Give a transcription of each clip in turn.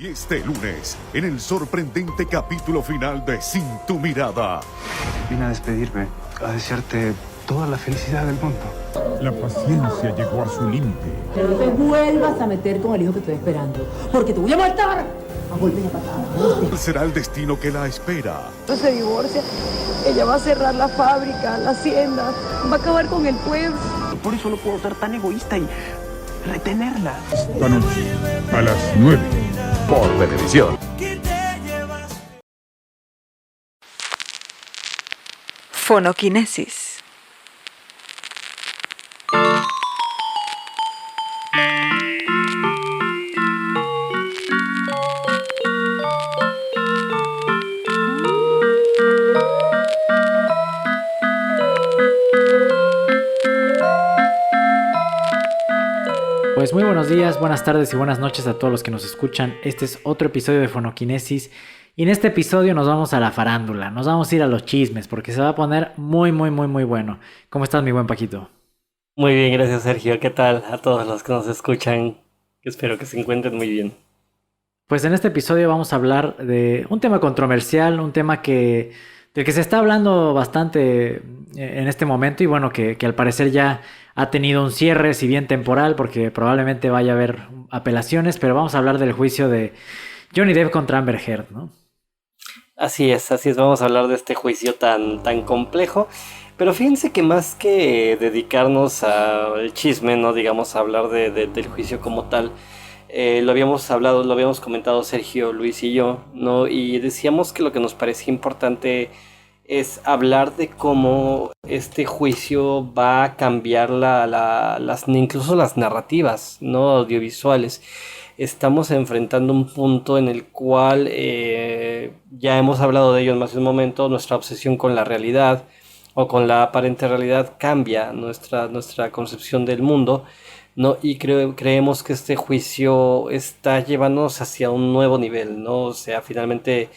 Y este lunes, en el sorprendente capítulo final de Sin tu mirada. Vine a despedirme, a desearte toda la felicidad del mundo. La paciencia llegó a su límite. Que no te vuelvas a meter con el hijo que estoy esperando, porque te voy a matar a golpes y a patadas. ¿Cuál será el destino que la espera? Se divorcia, ella va a cerrar la fábrica, la hacienda, va a acabar con el pueblo. Por eso no puedo ser tan egoísta y retenerla. Esta noche, a las 9. Por Venevisión. Fonoquinesis. Pues muy buenos días, buenas tardes y buenas noches a todos los que nos escuchan. Este es otro episodio de Fonoquinesis y en este episodio nos vamos a la farándula, nos vamos a ir a los chismes porque se va a poner muy bueno. ¿Cómo estás, mi buen Paquito? Muy bien, gracias Sergio. ¿Qué tal a todos los que nos escuchan? Espero que se encuentren muy bien. Pues en este episodio vamos a hablar de un tema controversial, un tema del que se está hablando bastante en este momento y bueno, que al parecer ya ha tenido un cierre, si bien temporal, porque probablemente vaya a haber apelaciones, pero vamos a hablar del juicio de Johnny Depp contra Amber Heard, ¿no? Así es, vamos a hablar de este juicio tan complejo, pero fíjense que más que dedicarnos al chisme, no digamos a hablar del juicio como tal, lo habíamos comentado Sergio, Luis y yo, ¿no? Y decíamos que lo que nos parecía importante es hablar de cómo este juicio va a cambiar incluso las narrativas, ¿no? Audiovisuales. Estamos enfrentando un punto en el cual ya hemos hablado de ello en más de un momento. Nuestra obsesión con la realidad o con la aparente realidad cambia nuestra concepción del mundo, ¿no? Y creemos que este juicio está llevándonos hacia un nuevo nivel, ¿no? O sea, finalmente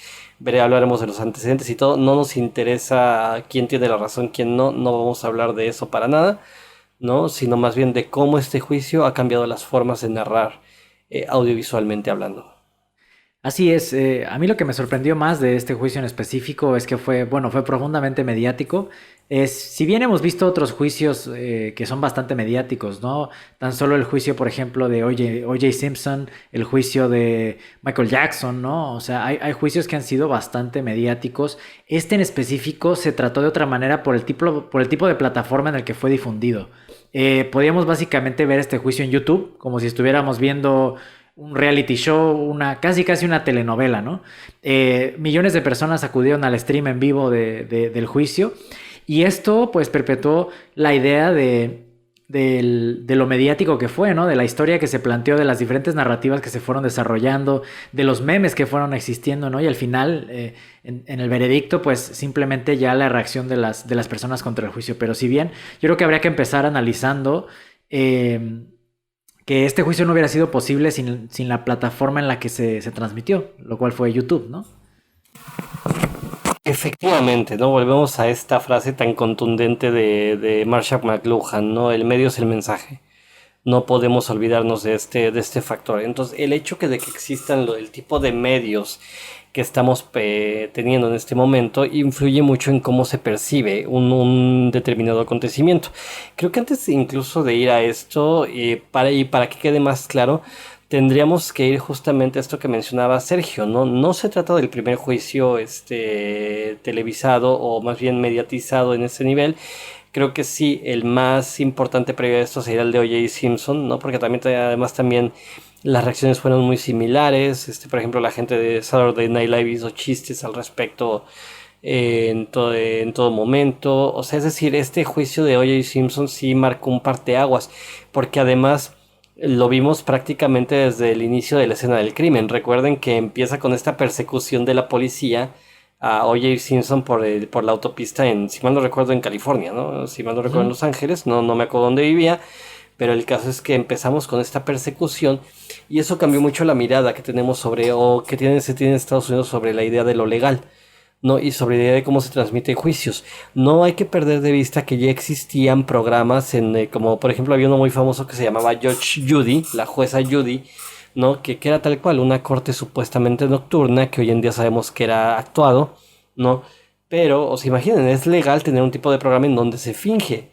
hablaremos de los antecedentes y todo. No nos interesa quién tiene la razón, quién no vamos a hablar de eso para nada, ¿no? Sino más bien de cómo este juicio ha cambiado las formas de narrar audiovisualmente hablando. Así es, a mí lo que me sorprendió más de este juicio en específico es que fue profundamente mediático. Si bien hemos visto otros juicios que son bastante mediáticos, ¿no? Tan solo el juicio, por ejemplo, de O.J. Simpson, el juicio de Michael Jackson, ¿no? O sea, hay juicios que han sido bastante mediáticos. Este en específico se trató de otra manera por el tipo de plataforma en el que fue difundido. Podíamos básicamente ver este juicio en YouTube, como si estuviéramos viendo un reality show, casi una telenovela, ¿no? Millones de personas acudieron al stream en vivo del juicio y esto pues perpetuó la idea de lo mediático que fue, ¿no? De la historia que se planteó, de las diferentes narrativas que se fueron desarrollando, de los memes que fueron existiendo, ¿no? Y al final, en el veredicto, pues simplemente ya la reacción de las personas contra el juicio. Pero si bien, yo creo que habría que empezar analizando que este juicio no hubiera sido posible sin la plataforma en la que se transmitió, lo cual fue YouTube, ¿no? Efectivamente, ¿no? Volvemos a esta frase tan contundente de Marshall McLuhan, ¿no? El medio es el mensaje. No podemos olvidarnos de este factor. Entonces, el hecho de que existan el tipo de medios que estamos teniendo en este momento influye mucho en cómo se percibe un determinado acontecimiento. Creo que antes incluso de ir a esto, para que quede más claro, tendríamos que ir justamente a esto que mencionaba Sergio, ¿no? No se trata del primer juicio televisado o más bien mediatizado en ese nivel. Creo que sí, el más importante previo a esto sería el de O.J. Simpson, ¿no? Porque además también las reacciones fueron muy similares. Por ejemplo, la gente de Saturday Night Live hizo chistes al respecto en todo momento. O sea, es decir, este juicio de O.J. Simpson sí marcó un parteaguas, porque además lo vimos prácticamente desde el inicio de la escena del crimen. Recuerden que empieza con esta persecución de la policía a O.J. Simpson por la autopista si mal no recuerdo, en California, ¿no? Si mal no recuerdo, en Los Ángeles, no me acuerdo dónde vivía. Pero el caso es que empezamos con esta persecución y eso cambió mucho la mirada que tenemos se tiene en Estados Unidos sobre la idea de lo legal, ¿no? Y sobre la idea de cómo se transmiten juicios. No hay que perder de vista que ya existían programas como por ejemplo había uno muy famoso que se llamaba Judge Judy, la jueza Judy, ¿no? Que era tal cual, una corte supuestamente nocturna, que hoy en día sabemos que era actuado, ¿no? Pero, os imaginen, es legal tener un tipo de programa en donde se finge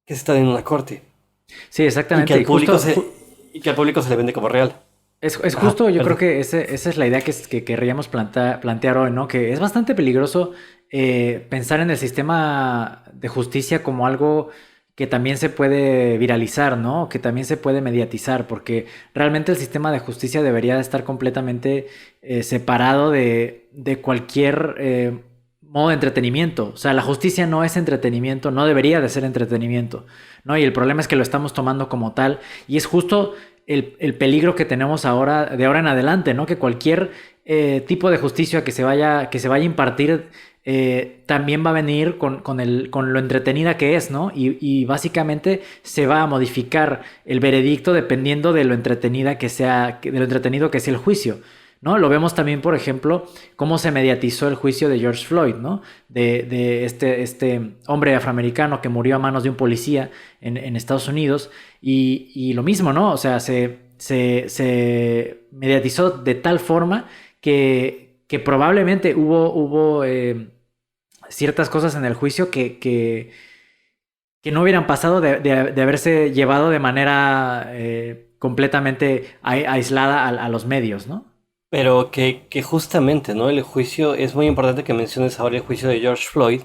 que se está en una corte. Sí, Y exactamente. que al Y público y que al público se le vende como real. es Ajá, justo, yo perdón. creo que esa es la idea que querríamos plantear hoy, ¿no? Que es bastante peligroso pensar en el sistema de justicia como algo que también se puede viralizar, ¿no? Que también se puede mediatizar, porque realmente el sistema de justicia debería de estar completamente separado de cualquier modo de entretenimiento. O sea, la justicia no es entretenimiento, no debería de ser entretenimiento, ¿no? Y el problema es que lo estamos tomando como tal, y es justo el peligro que tenemos ahora, de ahora en adelante, ¿no? Que cualquier tipo de justicia que se vaya a impartir también va a venir con lo entretenida que es, ¿no? Y básicamente se va a modificar el veredicto dependiendo de lo entretenido que sea el juicio, ¿no? Lo vemos también, por ejemplo, cómo se mediatizó el juicio de George Floyd, ¿no? De este hombre afroamericano que murió a manos de un policía en Estados Unidos. Y lo mismo, ¿no? O sea, se mediatizó de tal forma que probablemente hubo ciertas cosas en el juicio que no hubieran pasado de haberse llevado de manera completamente aislada a los medios, ¿no? Pero que justamente, ¿no? El juicio, es muy importante que menciones ahora el juicio de George Floyd,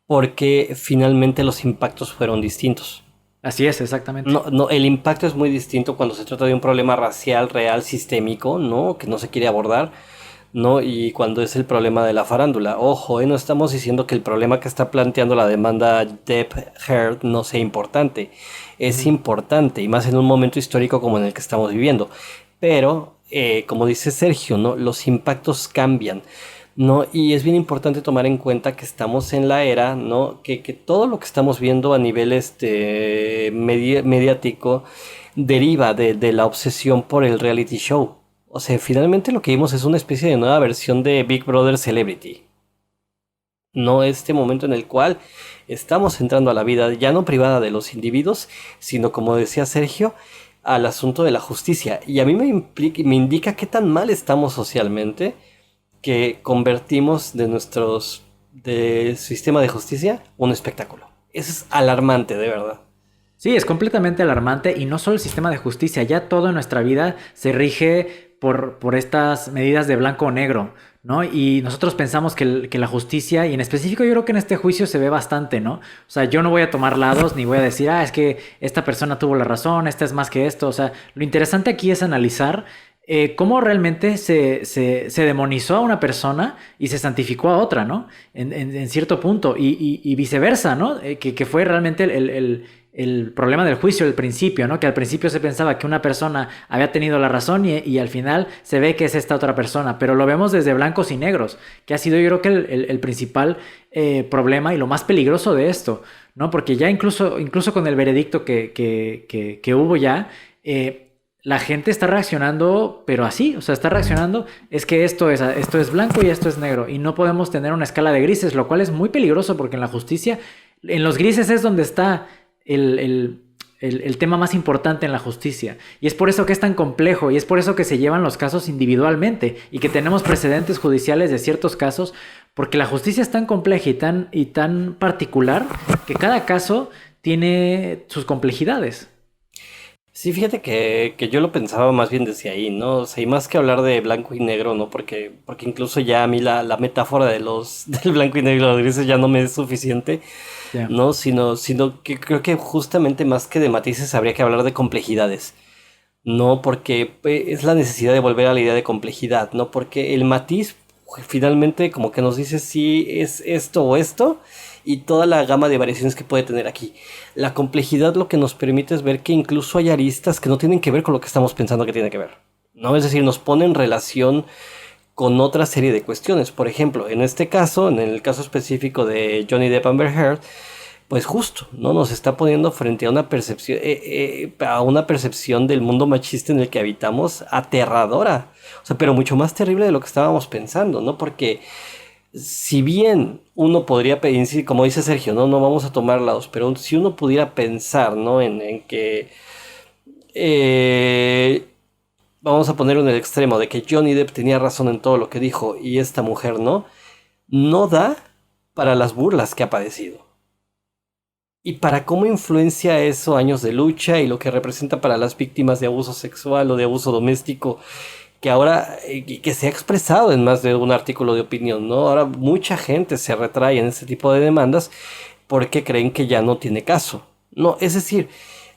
porque finalmente los impactos fueron distintos. Así es, exactamente. No, el impacto es muy distinto cuando se trata de un problema racial, real, sistémico, ¿no? Que no se quiere abordar, ¿no? Y cuando es el problema de la farándula. Ojo, no estamos diciendo que el problema que está planteando la demanda Depp Heard no sea importante. Es importante, y más en un momento histórico como en el que estamos viviendo. Pero, como dice Sergio, ¿no? Los impactos cambian, ¿no? Y es bien importante tomar en cuenta que estamos en la era, ¿no? Que todo lo que estamos viendo a nivel mediático deriva de la obsesión por el reality show. O sea, finalmente lo que vimos es una especie de nueva versión de Big Brother Celebrity. No este momento en el cual estamos entrando a la vida ya no privada de los individuos, sino, como decía Sergio, al asunto de la justicia. Y a mí me indica qué tan mal estamos socialmente que convertimos de sistema de justicia un espectáculo. Eso es alarmante, de verdad. Sí, es completamente alarmante, y no solo el sistema de justicia, ya toda nuestra vida se rige por estas medidas de blanco o negro, ¿no? Y nosotros pensamos que la justicia, y en específico yo creo que en este juicio se ve bastante, ¿no? O sea, yo no voy a tomar lados ni voy a decir, es que esta persona tuvo la razón, esta es más que esto. O sea, lo interesante aquí es analizar cómo realmente se demonizó a una persona y se santificó a otra, ¿no? En cierto punto, y viceversa, ¿no? Que fue realmente el problema del juicio, el principio, ¿no? Que al principio se pensaba que una persona había tenido la razón y al final se ve que es esta otra persona, pero lo vemos desde blancos y negros, que ha sido, yo creo que el principal problema y lo más peligroso de esto, ¿no? Porque ya incluso con el veredicto que hubo ya, la gente está reaccionando, pero así, o sea, está reaccionando, es que esto es blanco y esto es negro, y no podemos tener una escala de grises, lo cual es muy peligroso, porque en la justicia, en los grises es donde está el tema más importante en la justicia, y es por eso que es tan complejo, y es por eso que se llevan los casos individualmente, y que tenemos precedentes judiciales de ciertos casos, porque la justicia es tan compleja y tan particular, que cada caso tiene sus complejidades. Sí, fíjate que yo lo pensaba más bien desde ahí, ¿no? O sea, y más que hablar de blanco y negro, ¿no? Porque incluso ya a mí la metáfora del blanco y negro y los grises ya no me es suficiente, Yeah. ¿no? Sino que creo que justamente más que de matices habría que hablar de complejidades, ¿no? Porque es la necesidad de volver a la idea de complejidad, ¿no? Porque el matiz finalmente como que nos dice si es esto o esto, y toda la gama de variaciones que puede tener aquí. La complejidad lo que nos permite es ver que incluso hay aristas que no tienen que ver con lo que estamos pensando que tiene que ver, ¿no? Es decir, nos pone en relación con otra serie de cuestiones. Por ejemplo, en este caso, en el caso específico de Johnny Depp Amber Heard, pues justo, ¿no? Nos está poniendo frente a una percepción del mundo machista en el que habitamos aterradora. O sea, pero mucho más terrible de lo que estábamos pensando, ¿no? Porque si bien uno podría pensar, como dice Sergio, no vamos a tomar lados, pero si uno pudiera pensar, ¿no? En que vamos a ponerlo en el extremo de que Johnny Depp tenía razón en todo lo que dijo y esta mujer no da para las burlas que ha padecido. Y para cómo influencia eso años de lucha y lo que representa para las víctimas de abuso sexual o de abuso doméstico, que ahora, y que se ha expresado en más de un artículo de opinión, ¿no? Ahora mucha gente se retrae en este tipo de demandas porque creen que ya no tiene caso. No, es decir,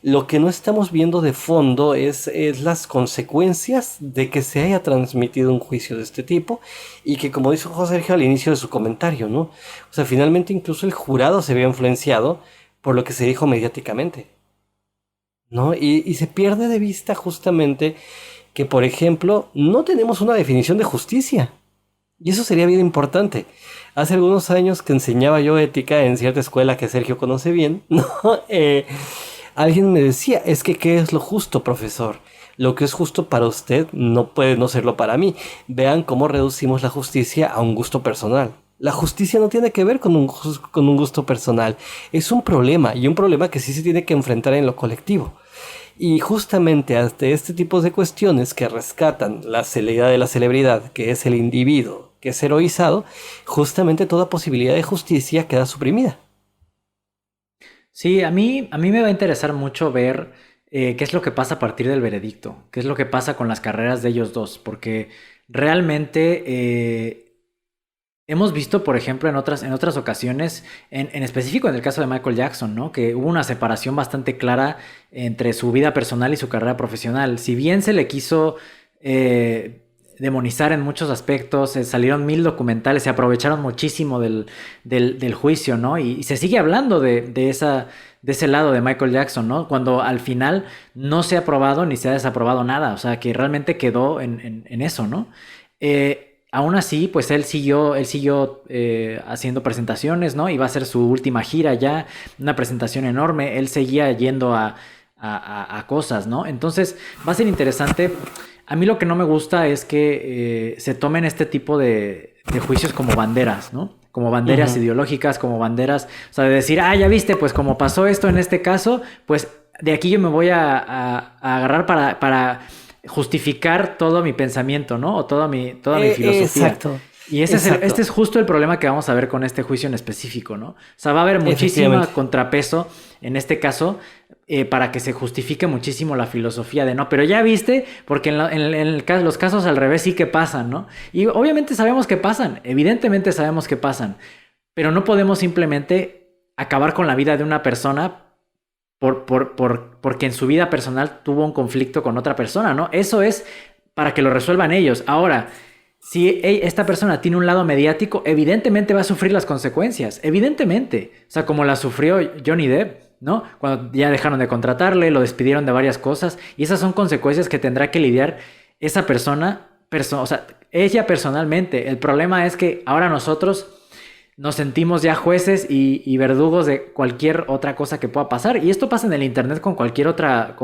lo que no estamos viendo de fondo es las consecuencias de que se haya transmitido un juicio de este tipo y que, como dijo José Sergio al inicio de su comentario, ¿no? O sea, finalmente incluso el jurado se vio influenciado por lo que se dijo mediáticamente, ¿no? Y se pierde de vista justamente que, por ejemplo, no tenemos una definición de justicia. Y eso sería bien importante. Hace algunos años que enseñaba yo ética en cierta escuela que Sergio conoce bien, ¿no? Alguien me decía, es que ¿qué es lo justo, profesor? Lo que es justo para usted no puede no serlo para mí. Vean cómo reducimos la justicia a un gusto personal. La justicia no tiene que ver con un gusto personal. Es un problema, y un problema que sí se tiene que enfrentar en lo colectivo. Y justamente ante este tipo de cuestiones que rescatan la celeridad de la celebridad, que es el individuo, que es heroizado, justamente toda posibilidad de justicia queda suprimida. Sí, a mí me va a interesar mucho ver qué es lo que pasa a partir del veredicto, qué es lo que pasa con las carreras de ellos dos, porque realmente hemos visto, por ejemplo, en otras ocasiones, en específico en el caso de Michael Jackson, ¿no? Que hubo una separación bastante clara entre su vida personal y su carrera profesional. Si bien se le quiso demonizar en muchos aspectos, salieron 1000 documentales, se aprovecharon muchísimo del juicio, ¿no? Y se sigue hablando de ese lado de Michael Jackson, ¿no? Cuando al final no se ha aprobado ni se ha desaprobado nada, o sea, que realmente quedó en eso, ¿no? Aún así, pues él siguió haciendo presentaciones, ¿no? Iba a ser su última gira ya, una presentación enorme. Él seguía yendo a cosas, ¿no? Entonces, va a ser interesante. A mí lo que no me gusta es que se tomen este tipo de juicios como banderas, ¿no? Como banderas ideológicas, como banderas, o sea, de decir, ya viste, pues como pasó esto en este caso, pues de aquí yo me voy a agarrar para justificar todo mi pensamiento, ¿no? O toda mi filosofía. Exacto. Y este es justo el problema que vamos a ver con este juicio en específico, ¿no? O sea, va a haber muchísimo contrapeso en este caso para que se justifique muchísimo la filosofía de no, pero ya viste, porque los casos al revés sí que pasan, ¿no? Y obviamente sabemos que pasan, evidentemente sabemos que pasan, pero no podemos simplemente acabar con la vida de una persona porque en su vida personal tuvo un conflicto con otra persona, ¿no? Eso es para que lo resuelvan ellos. Ahora, si esta persona tiene un lado mediático, evidentemente va a sufrir las consecuencias, evidentemente. O sea, como la sufrió Johnny Depp, ¿no? Cuando ya dejaron de contratarle, lo despidieron de varias cosas, y esas son consecuencias que tendrá que lidiar esa persona, o sea, ella personalmente. El problema es que ahora nosotros nos sentimos ya jueces y verdugos de cualquier otra cosa que pueda pasar. Y esto pasa en el internet con cualquier otra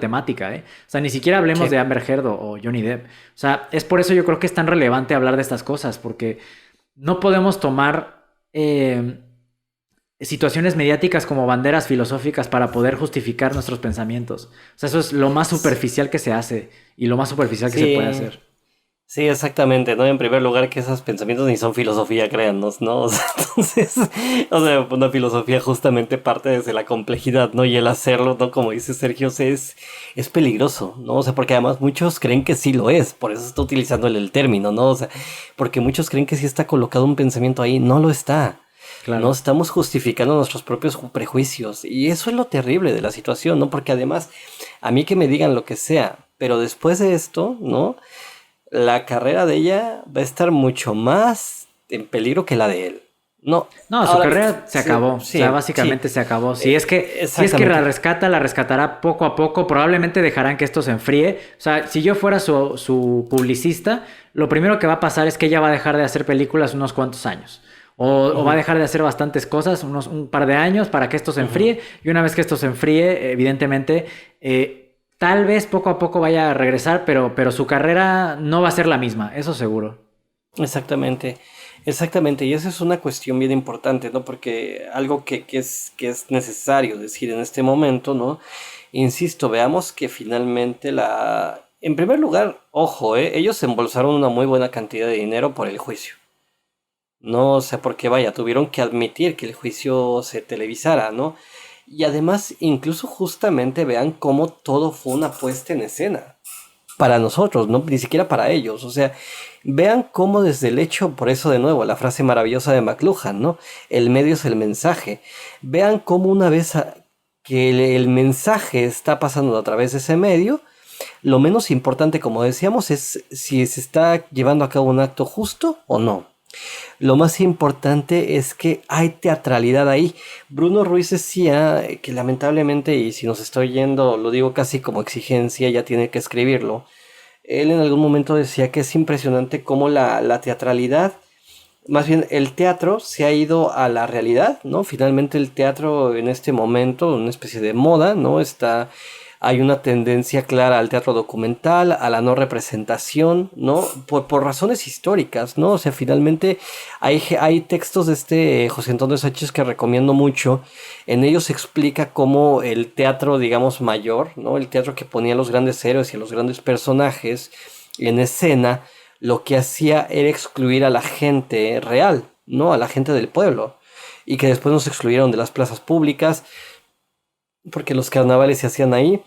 temática, ¿eh? O sea, ni siquiera hablemos de Amber Heard o Johnny Depp. O sea, es por eso yo creo que es tan relevante hablar de estas cosas, porque no podemos tomar situaciones mediáticas como banderas filosóficas para poder justificar nuestros pensamientos. O sea, eso es lo más superficial que se hace y lo más superficial que se puede hacer. Sí, exactamente, ¿no? En primer lugar, que esos pensamientos ni son filosofía, créannos, ¿no? O sea, entonces, una filosofía justamente parte desde la complejidad, ¿no? Y el hacerlo, ¿no? Como dice Sergio, es peligroso, ¿no? O sea, porque además muchos creen que sí lo es, por eso está utilizando el término, ¿no? O sea, porque muchos creen que sí está colocado un pensamiento ahí, no lo está. Claro. No estamos justificando nuestros propios prejuicios, y eso es lo terrible de la situación, ¿no? Porque además, a mí que me digan lo que sea, pero después de esto, ¿no? La carrera de ella va a estar mucho más en peligro que la de él. No, su carrera se acabó. Sí, o sea, básicamente se acabó. Si es que la rescatará poco a poco. Probablemente dejarán que esto se enfríe. O sea, si yo fuera su publicista, lo primero que va a pasar es que ella va a dejar de hacer películas unos cuantos años. O va a dejar de hacer bastantes cosas, un par de años, para que esto se enfríe. Y una vez que esto se enfríe, evidentemente, tal vez poco a poco vaya a regresar, pero su carrera no va a ser la misma, eso seguro. Exactamente. Y esa es una cuestión bien importante, ¿no? Porque algo que es necesario decir en este momento, ¿no? Insisto, veamos que finalmente En primer lugar, ojo, ellos embolsaron una muy buena cantidad de dinero por el juicio. No sé por qué, vaya, tuvieron que admitir que el juicio se televisara, ¿no? Y además, incluso justamente vean cómo todo fue una puesta en escena. Para nosotros, no, ni siquiera para ellos. O sea, vean cómo desde el hecho, por eso de nuevo, la frase maravillosa de McLuhan, ¿no? El medio es el mensaje. Vean cómo una vez que el mensaje está pasando a través de ese medio, lo menos importante, como decíamos, es si se está llevando a cabo un acto justo o no. Lo más importante es que hay teatralidad ahí. Bruno Ruiz decía que lamentablemente, y si nos estoy yendo, lo digo casi como exigencia, ya tiene que escribirlo. Él en algún momento decía que es impresionante cómo la teatralidad, más bien el teatro se ha ido a la realidad, ¿no? Finalmente el teatro en este momento, una especie de moda, ¿no? Hay una tendencia clara al teatro documental, a la no representación, ¿no? Por razones históricas, ¿no? O sea, finalmente hay textos de José Antonio Sánchez que recomiendo mucho. En ellos se explica cómo el teatro, digamos, mayor, ¿no? El teatro que ponía a los grandes héroes y a los grandes personajes en escena, lo que hacía era excluir a la gente real, ¿no? A la gente del pueblo. Y que después nos excluyeron de las plazas públicas, porque los carnavales se hacían ahí.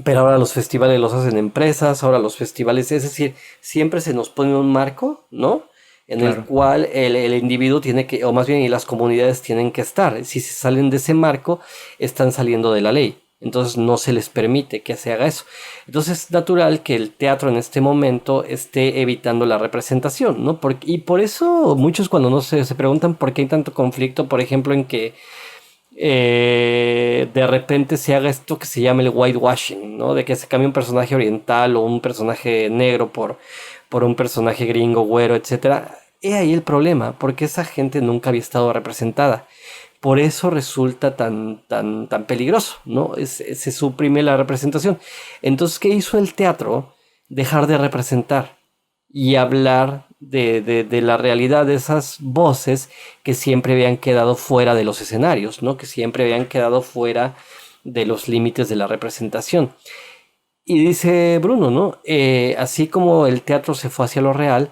Pero ahora los festivales los hacen empresas, ahora los festivales, es decir, siempre se nos pone un marco, ¿no? En el cual el individuo tiene que, o más bien y las comunidades tienen que estar. Si se salen de ese marco, están saliendo de la ley. Entonces no se les permite que se haga eso. Entonces es natural que el teatro en este momento esté evitando la representación, ¿no? Y por eso muchos cuando se preguntan por qué hay tanto conflicto, por ejemplo, en que de repente se haga esto que se llama el whitewashing, ¿no? De que se cambie un personaje oriental o un personaje negro por un personaje gringo, güero, etcétera. He ahí el problema, porque esa gente nunca había estado representada. Por eso resulta tan peligroso, ¿no? Se suprime la representación. Entonces, ¿qué hizo el teatro? Dejar de representar y hablar de la realidad de esas voces que siempre habían quedado fuera de los escenarios, ¿no? Que siempre habían quedado fuera de los límites de la representación. Y dice Bruno, ¿no? Así como el teatro se fue hacia lo real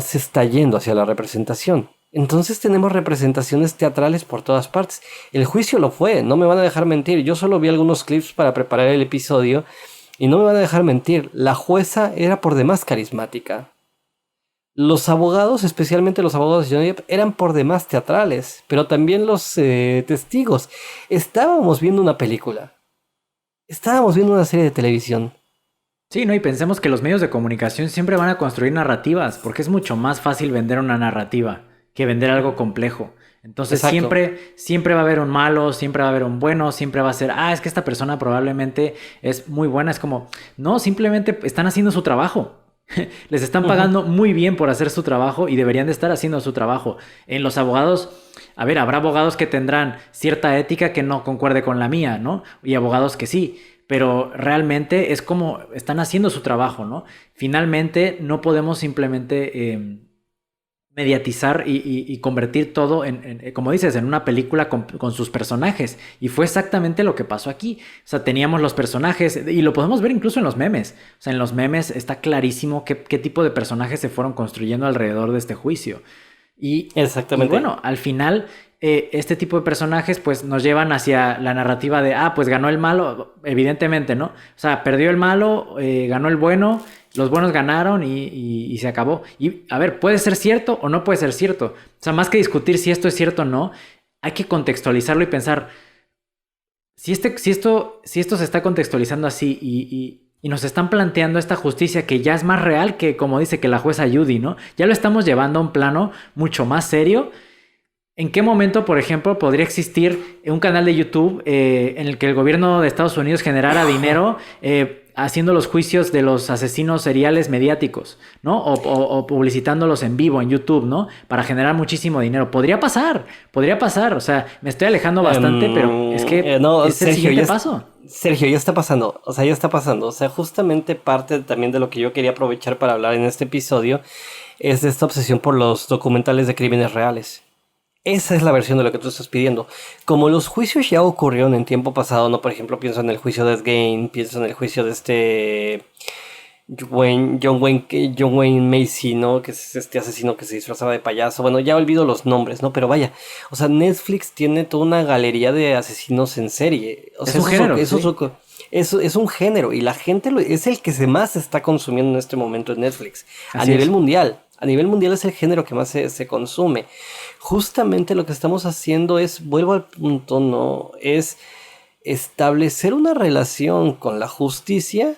se está yendo hacia la representación. Entonces tenemos representaciones teatrales por todas partes. El juicio lo fue, no me van a dejar mentir. Yo solo vi algunos clips para preparar el episodio y no me van a dejar mentir. La jueza era por demás carismática. Los abogados, especialmente los abogados de Johnny Depp, eran por demás teatrales, pero también los testigos. Estábamos viendo una película. Estábamos viendo una serie de televisión. Sí, ¿no? Y pensemos que los medios de comunicación siempre van a construir narrativas, porque es mucho más fácil vender una narrativa que vender algo complejo. Entonces siempre va a haber un malo, siempre va a haber un bueno, siempre va a ser, es que esta persona probablemente es muy buena. Es como, no, simplemente están haciendo su trabajo. Les están pagando muy bien por hacer su trabajo y deberían de estar haciendo su trabajo. En los abogados, a ver, habrá abogados que tendrán cierta ética que no concuerde con la mía, ¿no? Y abogados que sí. Pero realmente es como están haciendo su trabajo, ¿no? Finalmente no podemos simplemente mediatizar y convertir todo en, como dices, en una película con sus personajes. Y fue exactamente lo que pasó aquí. O sea, teníamos los personajes y lo podemos ver incluso en los memes. O sea, en los memes está clarísimo qué tipo de personajes se fueron construyendo alrededor de este juicio. Exactamente. Y bueno, al final este tipo de personajes pues nos llevan hacia la narrativa de pues ganó el malo, evidentemente, ¿no? O sea, perdió el malo, ganó el bueno, los buenos ganaron y se acabó. Y a ver, ¿puede ser cierto o no puede ser cierto? O sea, más que discutir si esto es cierto o no, hay que contextualizarlo y pensar si esto se está contextualizando así y nos están planteando esta justicia que ya es más real que, como dice, que la jueza Judy, ¿no? Ya lo estamos llevando a un plano mucho más serio. ¿En qué momento, por ejemplo, podría existir un canal de YouTube en el que el gobierno de Estados Unidos generara dinero haciendo los juicios de los asesinos seriales mediáticos, ¿no? O publicitándolos en vivo en YouTube, ¿no? Para generar muchísimo dinero. Podría pasar. O sea, me estoy alejando bastante, pero es que es el siguiente paso. Sergio, ya está pasando. O sea, justamente parte también de lo que yo quería aprovechar para hablar en este episodio es de esta obsesión por los documentales de crímenes reales. Esa es la versión de lo que tú estás pidiendo. Como los juicios ya ocurrieron en tiempo pasado, ¿no? Por ejemplo, pienso en el juicio de Ed Gein, pienso en el juicio de John Wayne Macy, ¿no? Que es este asesino que se disfrazaba de payaso. Bueno, ya olvido los nombres, ¿no? Pero vaya, o sea, Netflix tiene toda una galería de asesinos en serie. O sea, Es un género, es un género y la gente es el que más está consumiendo en este momento en Netflix. A Así nivel es. mundial. A nivel mundial es el género que más se consume. Justamente lo que estamos haciendo es, vuelvo al punto, ¿no? Es establecer una relación con la justicia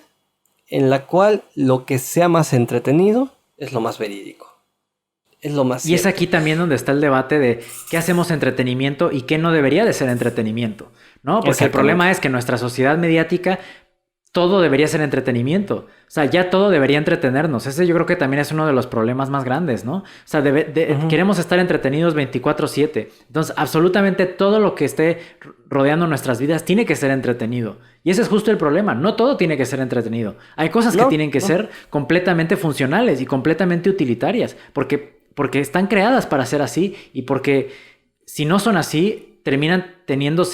en la cual lo que sea más entretenido es lo más verídico. Es lo más Y es cierto. aquí también donde está el debate de qué hacemos entretenimiento y qué no debería de ser entretenimiento, ¿no? Porque el Exactamente. problema es que nuestra sociedad mediática todo debería ser entretenimiento. O sea, ya todo debería entretenernos. Ese yo creo que también es uno de los problemas más grandes, ¿no? O sea, queremos estar entretenidos 24/7. Entonces, absolutamente todo lo que esté rodeando nuestras vidas tiene que ser entretenido. Y ese es justo el problema. No todo tiene que ser entretenido. Hay cosas que tienen que ser completamente funcionales y completamente utilitarias. Porque están creadas para ser así y porque si no son así, terminan teniendo los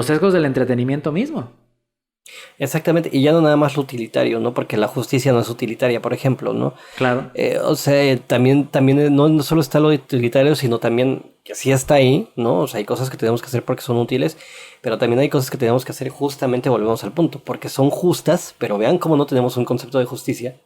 sesgos del entretenimiento mismo. Exactamente, y ya no nada más lo utilitario, ¿no? Porque la justicia no es utilitaria, por ejemplo, ¿no? Claro. O sea, también no solo está lo utilitario, sino también que sí está ahí, ¿no? O sea, hay cosas que tenemos que hacer porque son útiles, pero también hay cosas que tenemos que hacer justamente, volvemos al punto, porque son justas, pero vean cómo no tenemos un concepto de justicia,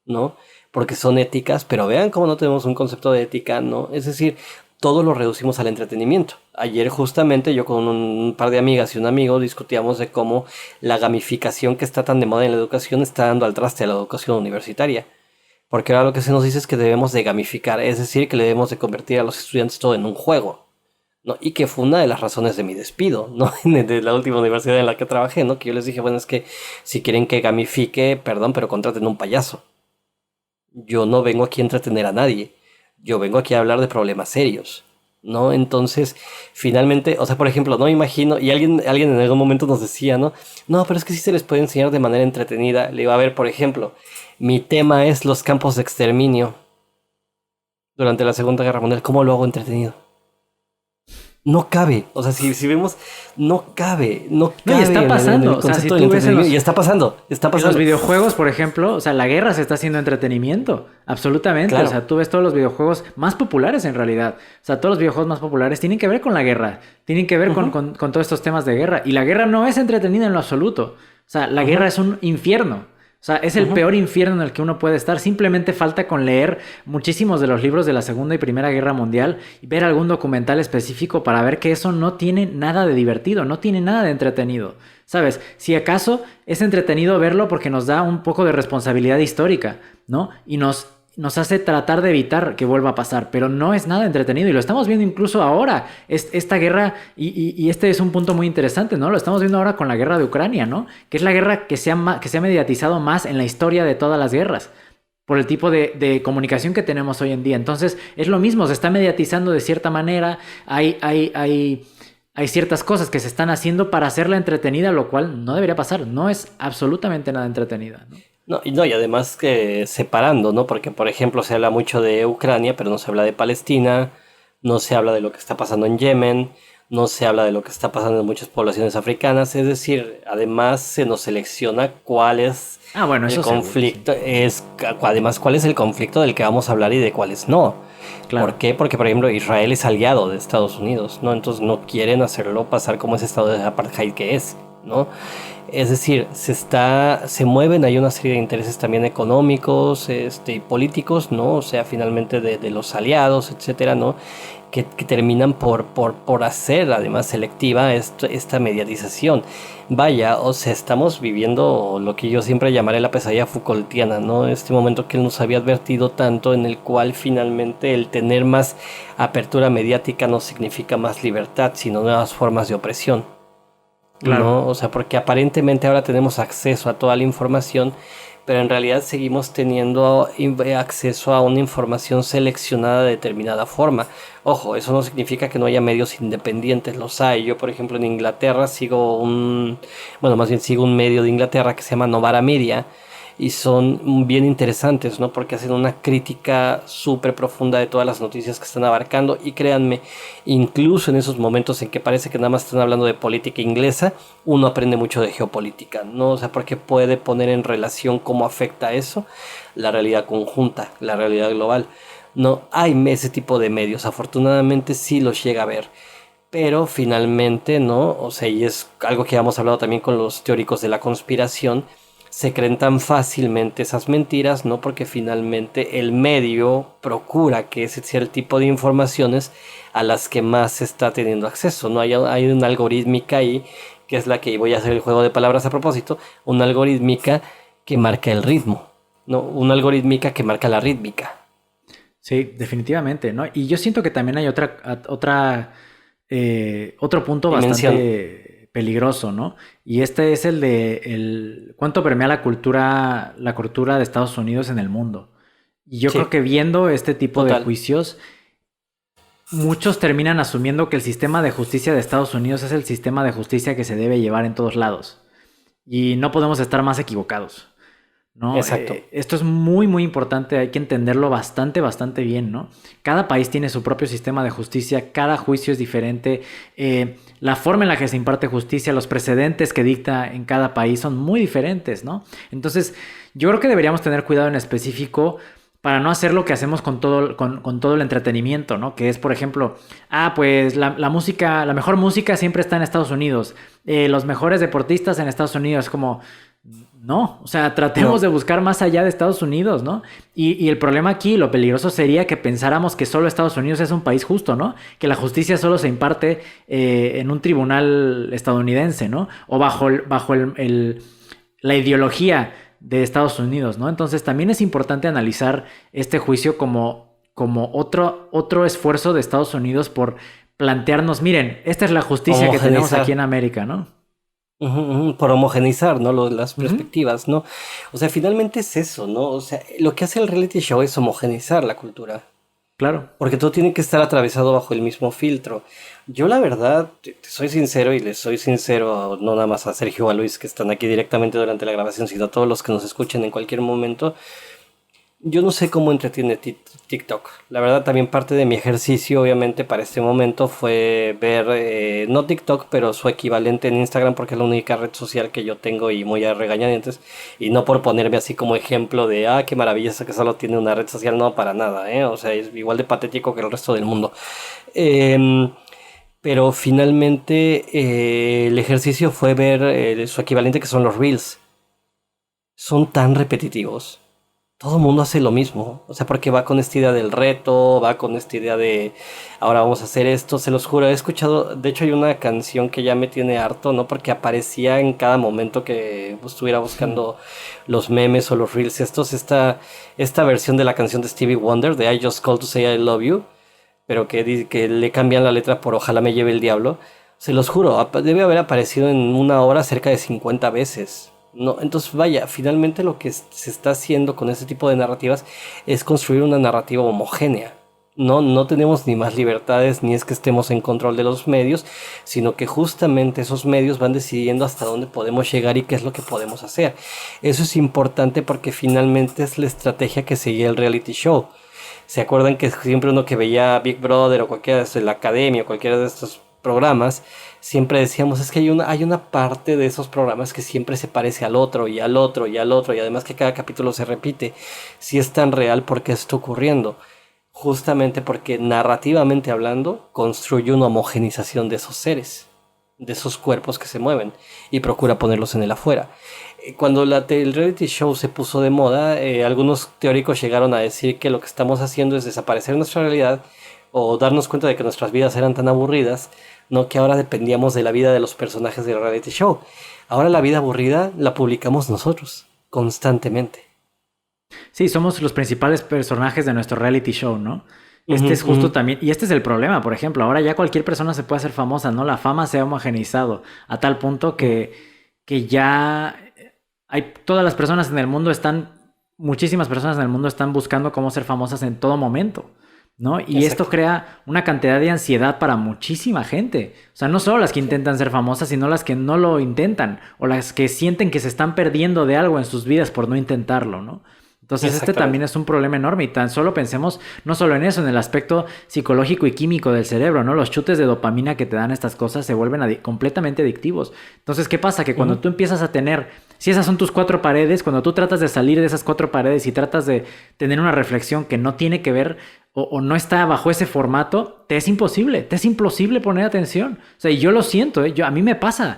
¿no? Porque son éticas, pero vean cómo no tenemos un concepto de ética, ¿no? Es decir, todo lo reducimos al entretenimiento. Ayer justamente yo con un par de amigas y un amigo discutíamos de cómo la gamificación que está tan de moda en la educación está dando al traste a la educación universitaria. Porque ahora lo que se nos dice es que debemos de gamificar, es decir, que le debemos de convertir a los estudiantes todo en un juego, ¿no? Y que fue una de las razones de mi despido, ¿no? De la última universidad en la que trabajé, ¿no? Que yo les dije, bueno, es que si quieren que gamifique, perdón, pero contraten un payaso. Yo no vengo aquí a entretener a nadie. Yo vengo aquí a hablar de problemas serios, ¿no? Entonces, finalmente, o sea, por ejemplo, no me imagino, y alguien en algún momento nos decía, ¿no? No, pero es que sí se les puede enseñar de manera entretenida. Le iba a ver, por ejemplo, mi tema es los campos de exterminio durante la Segunda Guerra Mundial. ¿Cómo lo hago entretenido? No cabe, o sea, si vemos, no cabe. No, y está pasando, o sea, si tú ves y está pasando. En los videojuegos, por ejemplo, o sea, la guerra se está haciendo entretenimiento, absolutamente. Claro. O sea, tú ves todos los videojuegos más populares en realidad. O sea, todos los videojuegos más populares tienen que ver con la guerra, tienen que ver con todos estos temas de guerra. Y la guerra no es entretenida en lo absoluto. O sea, la guerra es un infierno. O sea, es el peor infierno en el que uno puede estar. Simplemente falta con leer muchísimos de los libros de la Segunda y Primera Guerra Mundial y ver algún documental específico para ver que eso no tiene nada de divertido, no tiene nada de entretenido. ¿Sabes? Si acaso es entretenido verlo porque nos da un poco de responsabilidad histórica, ¿no? Y nos hace tratar de evitar que vuelva a pasar, pero no es nada entretenido y lo estamos viendo incluso ahora, esta guerra, y este es un punto muy interesante, ¿no? Lo estamos viendo ahora con la guerra de Ucrania, ¿no? Que es la guerra que se ha mediatizado más en la historia de todas las guerras, por el tipo de comunicación que tenemos hoy en día. Entonces, es lo mismo, se está mediatizando de cierta manera, hay ciertas cosas que se están haciendo para hacerla entretenida, lo cual no debería pasar, no es absolutamente nada entretenida, ¿no? Y además que separando, ¿no? Porque, por ejemplo, se habla mucho de Ucrania, pero no se habla de Palestina, no se habla de lo que está pasando en Yemen, no se habla de lo que está pasando en muchas poblaciones africanas. Es decir, además se nos selecciona cuál es el conflicto, además cuál es el conflicto del que vamos a hablar y de cuáles no. Claro. ¿Por qué? Porque, por ejemplo, Israel es aliado de Estados Unidos, ¿no? Entonces no quieren hacerlo pasar como ese estado de apartheid que es, ¿no? Es decir, se mueven, hay una serie de intereses también económicos y políticos, ¿no? O sea, finalmente de los aliados, etcétera, ¿no? Que terminan por hacer, además, selectiva esta mediatización. Vaya, o sea, estamos viviendo lo que yo siempre llamaré la pesadilla Foucaultiana, ¿no? Este momento que él nos había advertido tanto, en el cual finalmente el tener más apertura mediática no significa más libertad, sino nuevas formas de opresión. Claro. ¿No? O sea, porque aparentemente ahora tenemos acceso a toda la información, pero en realidad seguimos teniendo acceso a una información seleccionada de determinada forma. Ojo, eso no significa que no haya medios independientes, los hay. Yo, por ejemplo, en Inglaterra sigo un medio de Inglaterra que se llama Novara Media, y son bien interesantes, ¿no? Porque hacen una crítica súper profunda de todas las noticias que están abarcando, y créanme, incluso en esos momentos en que parece que nada más están hablando de política inglesa, uno aprende mucho de geopolítica, ¿no? O sea, porque puede poner en relación cómo afecta eso la realidad conjunta, la realidad global. No hay ese tipo de medios, afortunadamente sí los llega a ver. Pero finalmente, ¿no? O sea, y es algo que hemos hablado también con los teóricos de la conspiración, se creen tan fácilmente esas mentiras, ¿no? Porque finalmente el medio procura que ese sea el tipo de informaciones a las que más se está teniendo acceso, ¿no? Hay una algorítmica ahí, que es la que, voy a hacer el juego de palabras a propósito, una algorítmica que marca el ritmo, ¿no? Una algorítmica que marca la rítmica. Sí, definitivamente, ¿no? Y yo siento que también hay otro punto Dimensión. bastante peligroso, ¿no? Y este es el de cuánto permea la cultura de Estados Unidos en el mundo. Y yo Sí. creo que viendo este tipo Total. de juicios, muchos terminan asumiendo que el sistema de justicia de Estados Unidos es el sistema de justicia que se debe llevar en todos lados. Y no podemos estar más equivocados, ¿no? Exacto. Esto es muy, muy importante, hay que entenderlo bastante, bastante bien, ¿no? Cada país tiene su propio sistema de justicia, cada juicio es diferente, la forma en la que se imparte justicia, los precedentes que dicta en cada país son muy diferentes, ¿no? Entonces, yo creo que deberíamos tener cuidado en específico para no hacer lo que hacemos con todo el entretenimiento, ¿no? Que es, por ejemplo, pues la música, la mejor música siempre está en Estados Unidos, los mejores deportistas en Estados Unidos, como... No, o sea, tratemos de buscar más allá de Estados Unidos, ¿no? Y el problema aquí, lo peligroso sería que pensáramos que solo Estados Unidos es un país justo, ¿no? Que la justicia solo se imparte en un tribunal estadounidense, ¿no? O bajo la ideología de Estados Unidos, ¿no? Entonces también es importante analizar este juicio como otro esfuerzo de Estados Unidos por plantearnos, miren, esta es la justicia que tenemos aquí en América, ¿no? Por homogeneizar, ¿no? Las perspectivas, ¿no? O sea, finalmente es eso, ¿no? O sea, lo que hace el reality show es homogeneizar la cultura. Claro. Porque todo tiene que estar atravesado bajo el mismo filtro. Yo la verdad, te soy sincero, y les soy sincero no nada más a Sergio o a Luis que están aquí directamente durante la grabación, sino a todos los que nos escuchen en cualquier momento. Yo no sé cómo entretiene TikTok. La verdad, también parte de mi ejercicio, obviamente, para este momento fue ver, no TikTok, pero su equivalente en Instagram, porque es la única red social que yo tengo y muy a regañadientes. Y no por ponerme así como ejemplo de, qué maravilloso que solo tiene una red social, no, para nada, ¿eh? O sea, es igual de patético que el resto del mundo. Pero finalmente el ejercicio fue ver su equivalente, que son los Reels. Son tan repetitivos. Todo el mundo hace lo mismo, o sea, porque va con esta idea del reto, va con esta idea de ahora vamos a hacer esto, se los juro, he escuchado, de hecho hay una canción que ya me tiene harto, ¿no? Porque aparecía en cada momento que estuviera buscando los memes o los reels estos, esta versión de la canción de Stevie Wonder, de I Just Called to Say I Love You, pero que le cambian la letra por Ojalá me lleve el diablo, se los juro, debe haber aparecido en una hora cerca de 50 veces. No, entonces vaya, finalmente lo que se está haciendo con este tipo de narrativas es construir una narrativa homogénea. No tenemos ni más libertades, ni es que estemos en control de los medios, sino que justamente esos medios van decidiendo hasta dónde podemos llegar y qué es lo que podemos hacer. Eso es importante porque finalmente es la estrategia que seguía el reality show. ¿Se acuerdan que siempre uno que veía Big Brother o cualquiera de la Academia o cualquiera de estos programas, siempre decíamos, es que hay una parte de esos programas que siempre se parece al otro y al otro y al otro, y además que cada capítulo se repite? Si es tan real, ¿por qué está ocurriendo? Justamente porque narrativamente hablando construye una homogenización de esos seres, de esos cuerpos que se mueven, y procura ponerlos en el afuera. Cuando el reality show se puso de moda, algunos teóricos llegaron a decir que lo que estamos haciendo es desaparecer nuestra realidad o darnos cuenta de que nuestras vidas eran tan aburridas, no, que ahora dependíamos de la vida de los personajes del reality show. Ahora la vida aburrida la publicamos nosotros, constantemente. Sí, somos los principales personajes de nuestro reality show, ¿no? Este es justo también, y este es el problema, por ejemplo, ahora ya cualquier persona se puede hacer famosa, ¿no? La fama se ha homogeneizado a tal punto que ya todas las personas en el mundo muchísimas personas en el mundo están buscando cómo ser famosas en todo momento. ¿no? Y Exacto. esto crea una cantidad de ansiedad para muchísima gente. O sea, no solo las que intentan ser famosas, sino las que no lo intentan o las que sienten que se están perdiendo de algo en sus vidas por no intentarlo, ¿no? Entonces este también es un problema enorme y tan solo pensemos no solo en eso, en el aspecto psicológico y químico del cerebro, ¿no? Los chutes de dopamina que te dan estas cosas se vuelven completamente adictivos. Entonces, ¿qué pasa? Que cuando tú empiezas a tener, si esas son tus 4 paredes, cuando tú tratas de salir de esas 4 paredes y tratas de tener una reflexión que no tiene que ver o no está bajo ese formato, te es imposible poner atención. O sea, y yo lo siento, a mí me pasa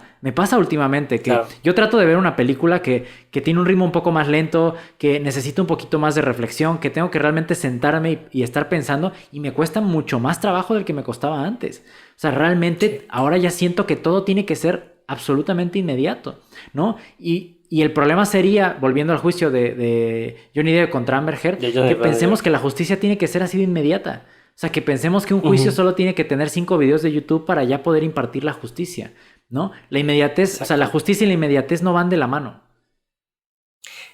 últimamente que yo trato de ver una película que tiene un ritmo un poco más lento, que necesita un poquito más de reflexión, que tengo que realmente sentarme y estar pensando, y me cuesta mucho más trabajo del que me costaba antes. O sea, realmente ahora ya siento que todo tiene que ser absolutamente inmediato, ¿no? Y el problema sería, volviendo al juicio de Johnny Depp contra Amber Heard, que pensemos que la justicia tiene que ser así de inmediata. O sea, que pensemos que un juicio solo tiene que tener 5 videos de YouTube para ya poder impartir la justicia, ¿no? La inmediatez, o sea, la justicia y la inmediatez no van de la mano.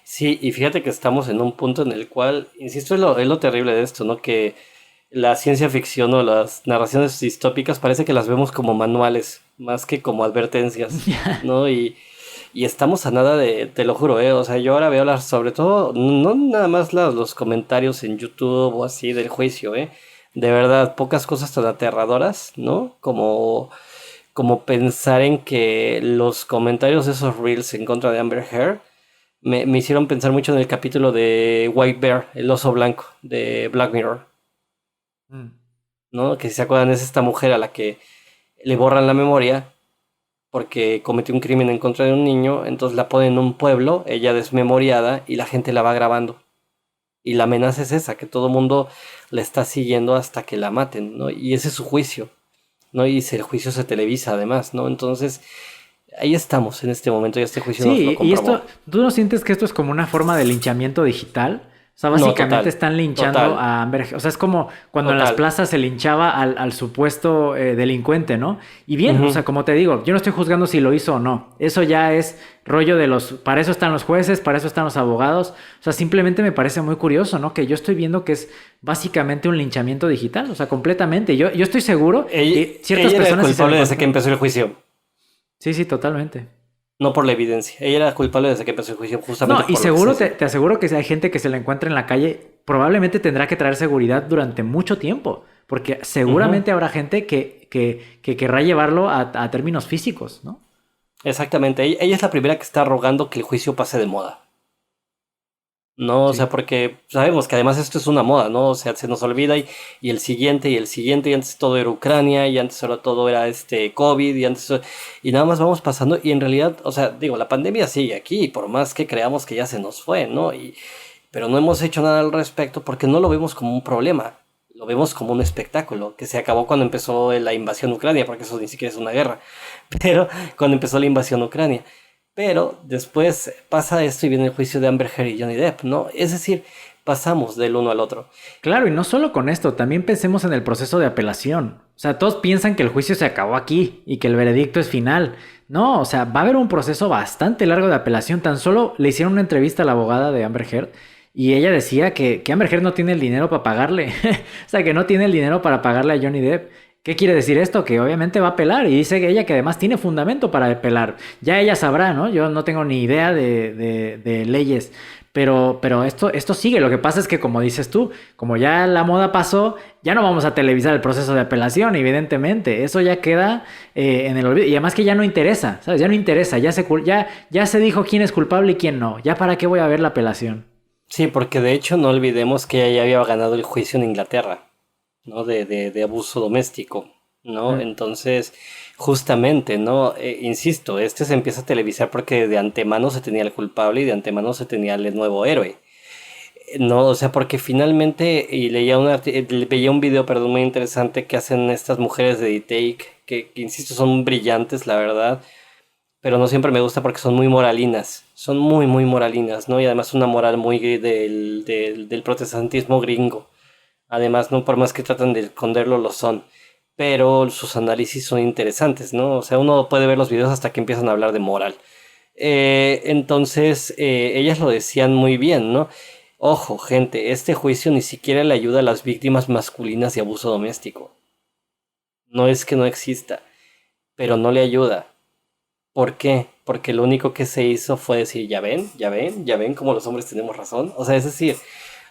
Sí, y fíjate que estamos en un punto en el cual, insisto, es lo terrible de esto, ¿no? Que la ciencia ficción o las narraciones distópicas parece que las vemos como manuales, más que como advertencias, ¿no? Y estamos a nada de, te lo juro, o sea, yo ahora veo sobre todo, no nada más los comentarios en YouTube o así del juicio, de verdad, pocas cosas tan aterradoras, ¿no? Como pensar en que los comentarios de esos reels en contra de Amber Heard me hicieron pensar mucho en el capítulo de White Bear, el oso blanco, de Black Mirror. ¿No? Que si se acuerdan, es esta mujer a la que le borran la memoria porque cometió un crimen en contra de un niño, entonces la ponen en un pueblo, ella desmemoriada, y la gente la va grabando. Y la amenaza es esa, que todo el mundo la está siguiendo hasta que la maten, ¿no? Y ese es su juicio, ¿no? Y el juicio se televisa además, ¿no? Entonces, ahí estamos en este momento y este juicio nos lo comprobó. Y esto, ¿tú no sientes que esto es como una forma de linchamiento digital? O sea, básicamente están linchando a Amber Heard. O sea, es como cuando en las plazas se linchaba al supuesto delincuente, ¿no? Y bien, o sea, como te digo, yo no estoy juzgando si lo hizo o no. Eso ya es rollo de para eso están los jueces, para eso están los abogados. O sea, simplemente me parece muy curioso, ¿no? Que yo estoy viendo que es básicamente un linchamiento digital. O sea, completamente. Yo estoy seguro que ciertas personas... Ella era culpable desde que empezó el juicio. Sí, totalmente. No por la evidencia. Ella era culpable desde que empezó el juicio, justamente. No, y seguro te aseguro que si hay gente que se la encuentra en la calle, probablemente tendrá que traer seguridad durante mucho tiempo. Porque seguramente habrá gente que querrá llevarlo a términos físicos, ¿no? Exactamente. Ella es la primera que está rogando que el juicio pase de moda. No, o sea, porque sabemos que además esto es una moda, ¿no? O sea, se nos olvida y el siguiente, y antes todo era Ucrania, y antes solo todo era COVID, y nada más vamos pasando, y en realidad, o sea, digo, la pandemia sigue aquí, por más que creamos que ya se nos fue, ¿no? Pero no hemos hecho nada al respecto porque no lo vemos como un problema, lo vemos como un espectáculo, que se acabó cuando empezó la invasión a Ucrania, porque eso ni siquiera es una guerra, pero cuando empezó la invasión a Ucrania. Pero después pasa esto y viene el juicio de Amber Heard y Johnny Depp, ¿no? Es decir, pasamos del uno al otro. Claro, y no solo con esto, también pensemos en el proceso de apelación. O sea, todos piensan que el juicio se acabó aquí y que el veredicto es final. No, o sea, va a haber un proceso bastante largo de apelación. Tan solo le hicieron una entrevista a la abogada de Amber Heard y ella decía que Amber Heard no tiene el dinero para pagarle. O sea, que no tiene el dinero para pagarle a Johnny Depp. ¿Qué quiere decir esto? Que obviamente va a apelar, y dice que ella que además tiene fundamento para apelar. Ya ella sabrá, ¿no? Yo no tengo ni idea de leyes, pero esto sigue. Lo que pasa es que, como dices tú, como ya la moda pasó, ya no vamos a televisar el proceso de apelación, evidentemente. Eso ya queda en el olvido. Y además que ya no interesa, ¿sabes? Ya no interesa, ya se dijo quién es culpable y quién no. ¿Ya para qué voy a ver la apelación? Sí, porque de hecho no olvidemos que ella ya había ganado el juicio en Inglaterra, ¿no? De abuso doméstico, ¿no? Entonces, justamente, ¿no? Insisto, se empieza a televisar porque de antemano se tenía el culpable y de antemano se tenía el nuevo héroe, ¿no? O sea, porque finalmente, y veía un video, perdón, muy interesante que hacen estas mujeres de The Take, que insisto, son brillantes, la verdad, pero no siempre me gusta porque son muy moralinas, son muy, muy moralinas, ¿no? Y además una moral muy del protestantismo gringo. Además, no por más que traten de esconderlo, lo son. Pero sus análisis son interesantes, ¿no? O sea, uno puede ver los videos hasta que empiezan a hablar de moral. Entonces, ellas lo decían muy bien, ¿no? Ojo, gente, este juicio ni siquiera le ayuda a las víctimas masculinas de abuso doméstico. No es que no exista, pero no le ayuda. ¿Por qué? Porque lo único que se hizo fue decir, ya ven cómo los hombres tenemos razón. O sea, es decir,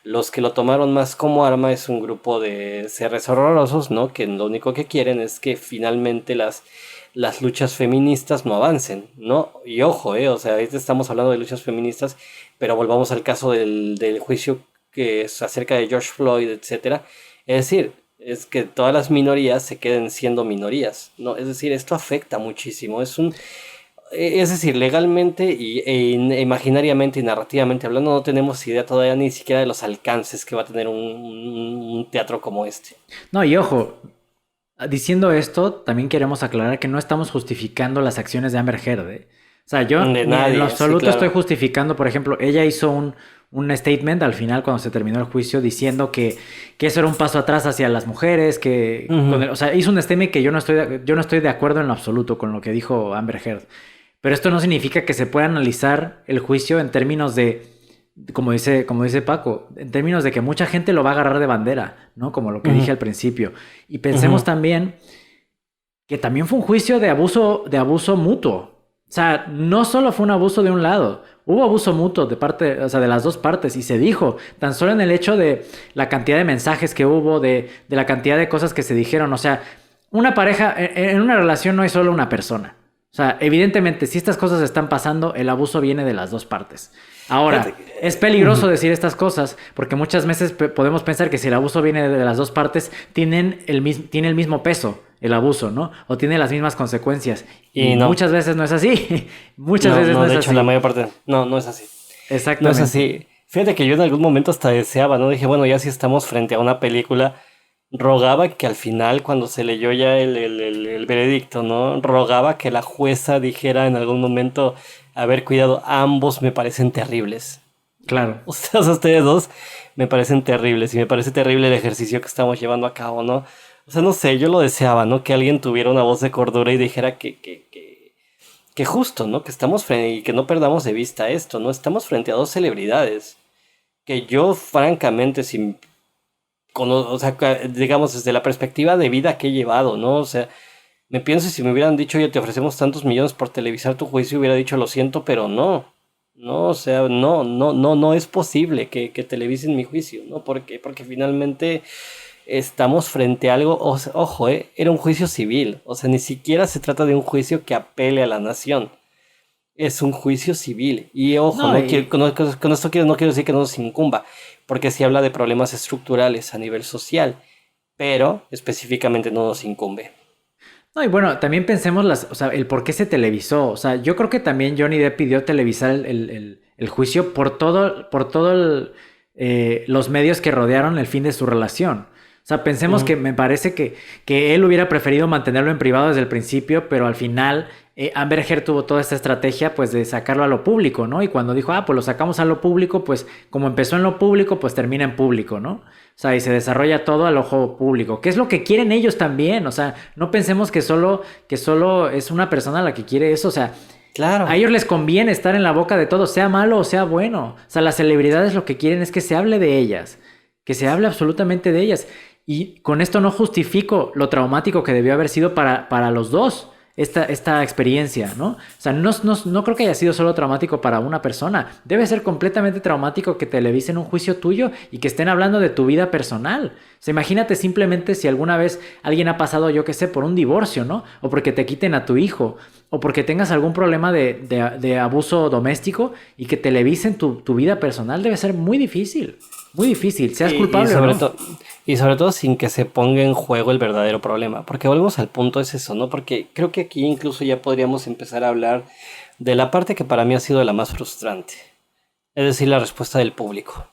los que lo tomaron más como arma es un grupo de seres horrorosos, ¿no? Que lo único que quieren es que finalmente las luchas feministas no avancen, ¿no? Y ojo, o sea, ahorita estamos hablando de luchas feministas, pero volvamos al caso del juicio que es acerca de George Floyd, etcétera. Es decir, es que todas las minorías se queden siendo minorías, ¿no? Es decir, esto afecta muchísimo. Es decir, legalmente imaginariamente y narrativamente hablando, no tenemos idea todavía ni siquiera de los alcances que va a tener un teatro como este. No, y ojo, diciendo esto, también queremos aclarar que no estamos justificando las acciones de Amber Heard, ¿eh? O sea, yo De en nadie, lo absoluto sí, claro. estoy justificando, por ejemplo, ella hizo un statement al final cuando se terminó el juicio diciendo que eso era un paso atrás hacia las mujeres, que o sea, hizo un statement que yo no estoy de acuerdo en lo absoluto con lo que dijo Amber Heard. Pero esto no significa que se pueda analizar el juicio en términos de, como dice Paco, en términos de que mucha gente lo va a agarrar de bandera, ¿no? Como lo que dije al principio. Y pensemos también que también fue un juicio de abuso mutuo. O sea, no solo fue un abuso de un lado, hubo abuso mutuo de parte, o sea, de las dos partes, y se dijo, tan solo en el hecho de la cantidad de mensajes que hubo, de la cantidad de cosas que se dijeron. O sea, una pareja, en una relación no hay solo una persona. O sea, evidentemente, si estas cosas están pasando, el abuso viene de las dos partes. Ahora, es peligroso decir estas cosas porque muchas veces podemos pensar que si el abuso viene de las dos partes, tiene el mismo peso el abuso, ¿no? O tiene las mismas consecuencias. Y no. Muchas veces no es así. Muchas veces no es así. De hecho, la mayor parte, no es así. Exactamente. No es así. Fíjate que yo en algún momento hasta deseaba, ¿no? Dije, bueno, ya si estamos frente a una película, rogaba que al final, cuando se leyó ya el veredicto, ¿no? Rogaba que la jueza dijera en algún momento, a ver, cuidado, ambos me parecen terribles. Claro. O sea, ustedes dos me parecen terribles y me parece terrible el ejercicio que estamos llevando a cabo, ¿no? O sea, no sé, yo lo deseaba, ¿no? Que alguien tuviera una voz de cordura y dijera que justo, ¿no? Que estamos frente y que no perdamos de vista esto, ¿no? Estamos frente a dos celebridades que yo, francamente, o sea, digamos, desde la perspectiva de vida que he llevado, ¿no? O sea, me pienso si me hubieran dicho, oye, te ofrecemos tantos millones por televisar tu juicio, hubiera dicho, lo siento, pero no. No, o sea, no es posible que televisen mi juicio, ¿no? Porque finalmente estamos frente a algo, ojo, era un juicio civil, o sea, ni siquiera se trata de un juicio que apele a la nación. Es un juicio civil. Y ojo, con esto no quiero decir que no nos incumba, porque sí habla de problemas estructurales a nivel social, pero específicamente no nos incumbe. No, y bueno, también pensemos o sea, el por qué se televisó. O sea, yo creo que también Johnny Depp pidió televisar el juicio por los medios que rodearon el fin de su relación. O sea, pensemos que me parece que él hubiera preferido mantenerlo en privado desde el principio, pero al final Amber Heard tuvo toda esta estrategia pues de sacarlo a lo público, ¿no? Y cuando dijo, pues lo sacamos a lo público, pues como empezó en lo público, pues termina en público, ¿no? O sea, y se desarrolla todo al ojo público, que es lo que quieren ellos también. O sea, no pensemos que solo es una persona la que quiere eso. O sea, claro, a ellos les conviene estar en la boca de todos, sea malo o sea bueno. O sea, las celebridades lo que quieren es que se hable de ellas, que se hable absolutamente de ellas. Y con esto no justifico lo traumático que debió haber sido para los dos esta experiencia, ¿no? O sea, no creo que haya sido solo traumático para una persona. Debe ser completamente traumático que televisen un juicio tuyo y que estén hablando de tu vida personal. O sea, imagínate simplemente si alguna vez alguien ha pasado, yo qué sé, por un divorcio, ¿no? O porque te quiten a tu hijo, o porque tengas algún problema de abuso doméstico y que televisen tu vida personal. Debe ser muy difícil, seas culpable o no. Y sobre todo sin que se ponga en juego el verdadero problema, porque volvemos al punto, es eso, ¿no? Porque creo que aquí incluso ya podríamos empezar a hablar de la parte que para mí ha sido la más frustrante, es decir, la respuesta del público.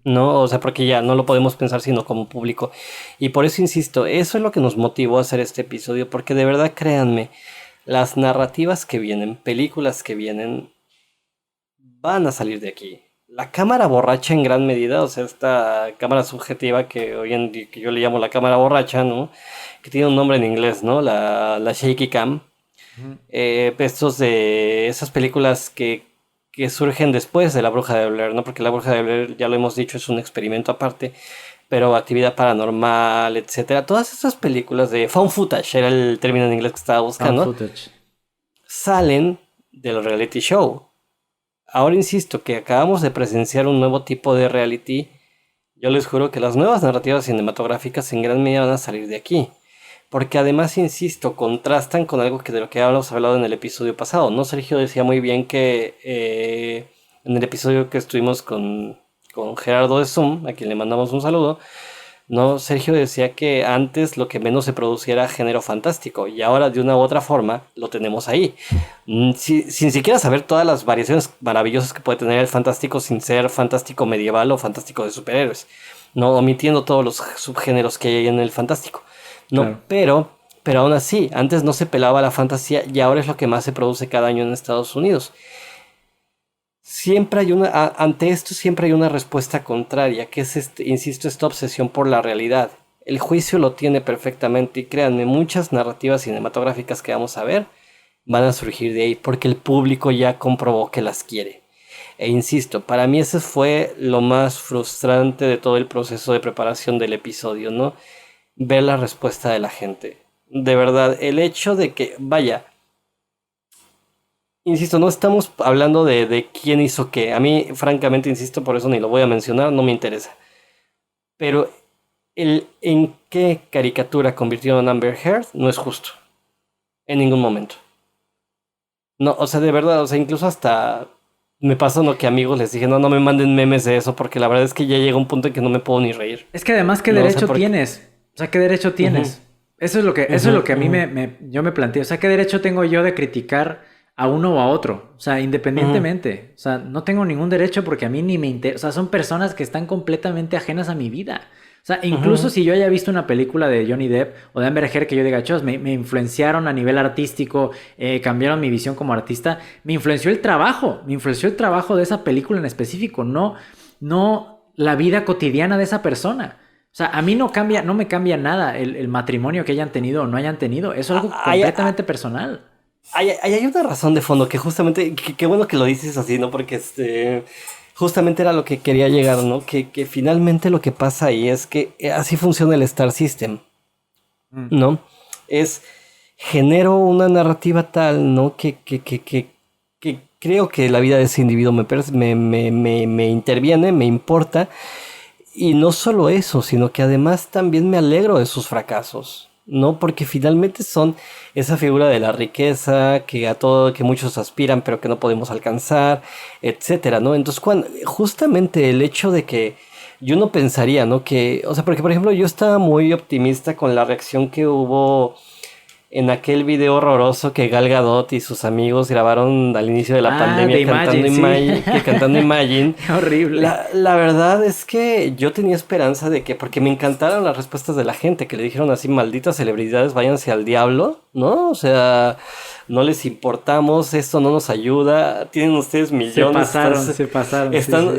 No, o sea, porque ya no lo podemos pensar sino como público, y por eso insisto, eso es lo que nos motivó a hacer este episodio, porque de verdad, créanme, las narrativas que vienen, películas que vienen, van a salir de aquí. La cámara borracha en gran medida, o sea, esta cámara subjetiva que que yo le llamo la cámara borracha, ¿no? Que tiene un nombre en inglés, ¿no? La shaky cam. Esas películas que que surgen después de La Bruja de Blair, ¿no? Porque La Bruja de Blair, ya lo hemos dicho, es un experimento aparte, pero Actividad Paranormal, etcétera, todas esas películas de found footage, era el término en inglés que estaba buscando, Found footage. salen del reality show. Ahora insisto que acabamos de presenciar un nuevo tipo de reality. Yo les juro que las nuevas narrativas cinematográficas en gran medida van a salir de aquí. Porque además, insisto, contrastan con algo que de lo que habíamos hablado en el episodio pasado, ¿no? Sergio decía muy bien que en el episodio que estuvimos con Gerardo de Zoom, a quien le mandamos un saludo, ¿no? Sergio decía que antes lo que menos se producía era género fantástico y ahora de una u otra forma lo tenemos ahí. Sin siquiera saber todas las variaciones maravillosas que puede tener el fantástico sin ser fantástico medieval o fantástico de superhéroes, ¿no? Omitiendo todos los subgéneros que hay en el fantástico, ¿no? Claro. Pero aún así, antes no se pelaba la fantasía y ahora es lo que más se produce cada año en Estados Unidos. Siempre hay ante esto siempre hay una respuesta contraria, que es, insisto, esta obsesión por la realidad. El juicio lo tiene perfectamente y créanme, muchas narrativas cinematográficas que vamos a ver van a surgir de ahí porque el público ya comprobó que las quiere. E insisto, para mí ese fue lo más frustrante de todo el proceso de preparación del episodio, ¿no? Ver la respuesta de la gente. De verdad, el hecho de que, vaya, insisto, no estamos hablando de quién hizo qué. A mí, francamente, insisto, por eso ni lo voy a mencionar, no me interesa. Pero el en qué caricatura convirtieron a Amber Heard no es justo. En ningún momento. No, o sea, de verdad, o sea, incluso hasta me pasó, ¿no? Que amigos les dije, no me manden memes de eso, porque la verdad es que ya llega un punto en que no me puedo ni reír. Es que además, ¿qué derecho tienes? O sea, ¿qué derecho tienes? Eso es lo que a mí yo me planteo. O sea, ¿qué derecho tengo yo de criticar a uno o a otro? O sea, independientemente. O sea, no tengo ningún derecho porque a mí ni me interesa. O sea, son personas que están completamente ajenas a mi vida. O sea, incluso si yo haya visto una película de Johnny Depp o de Amber Heard que yo diga, chos, me influenciaron a nivel artístico, cambiaron mi visión como artista, me influenció el trabajo de esa película en específico, no la vida cotidiana de esa persona. O sea, a mí no me cambia nada el matrimonio que hayan tenido o no hayan tenido. Eso es algo completamente personal. Hay una razón de fondo que justamente, qué bueno que lo dices así, ¿no? Porque justamente era lo que quería llegar, ¿no? Que finalmente lo que pasa ahí es que así funciona el Star System, ¿no? Genero una narrativa tal, ¿no? Que creo que la vida de ese individuo me interviene, me importa. Y no solo eso, sino que además también me alegro de sus fracasos, ¿no? Porque finalmente son esa figura de la riqueza que muchos aspiran pero que no podemos alcanzar, etcétera, ¿no? Entonces, justamente el hecho de que yo no pensaría, ¿no? O sea, porque por ejemplo yo estaba muy optimista con la reacción que hubo en aquel video horroroso que Gal Gadot y sus amigos grabaron al inicio de la pandemia cantando Imagine. Horrible. La verdad es que yo tenía esperanza de que, porque me encantaron las respuestas de la gente, que le dijeron así, malditas celebridades, váyanse al diablo, ¿no? O sea, no les importamos, esto no nos ayuda, tienen ustedes millones. Se pasaron.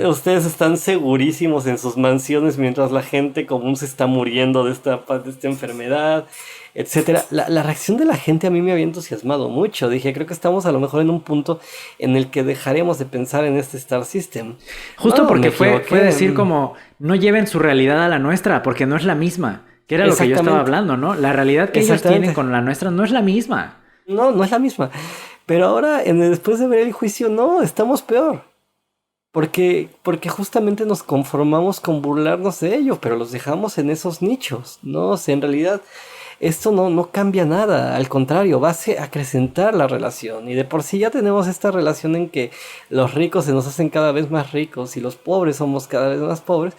Ustedes están segurísimos en sus mansiones mientras la gente común se está muriendo de esta enfermedad, etcétera. La reacción de la gente a mí me había entusiasmado mucho. Dije, creo que estamos a lo mejor en un punto en el que dejaremos de pensar en este Star System. Justo porque fue decir como, no lleven su realidad a la nuestra, porque no es la misma. Que era lo que yo estaba hablando, ¿no? La realidad que ellos tienen con la nuestra no es la misma. No es la misma. Pero ahora, después de ver el juicio, no, estamos peor. Porque justamente nos conformamos con burlarnos de ello, pero los dejamos en esos nichos, ¿no? O sea, en realidad esto no cambia nada, al contrario, va a acrecentar la relación. Y de por sí ya tenemos esta relación en que los ricos se nos hacen cada vez más ricos y los pobres somos cada vez más pobres.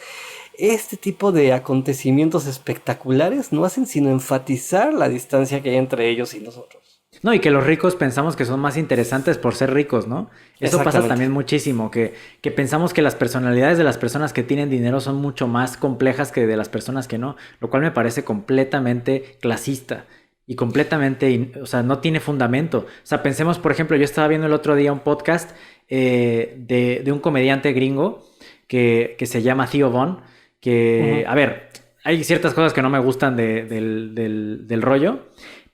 Este tipo de acontecimientos espectaculares no hacen sino enfatizar la distancia que hay entre ellos y nosotros. No, y que los ricos pensamos que son más interesantes por ser ricos, ¿no? Eso pasa también muchísimo, que pensamos que las personalidades de las personas que tienen dinero son mucho más complejas que de las personas que no, lo cual me parece completamente clasista y completamente, o sea, no tiene fundamento. O sea, pensemos, por ejemplo, yo estaba viendo el otro día un podcast de un comediante gringo que se llama Theo Von, que, a ver, hay ciertas cosas que no me gustan del rollo,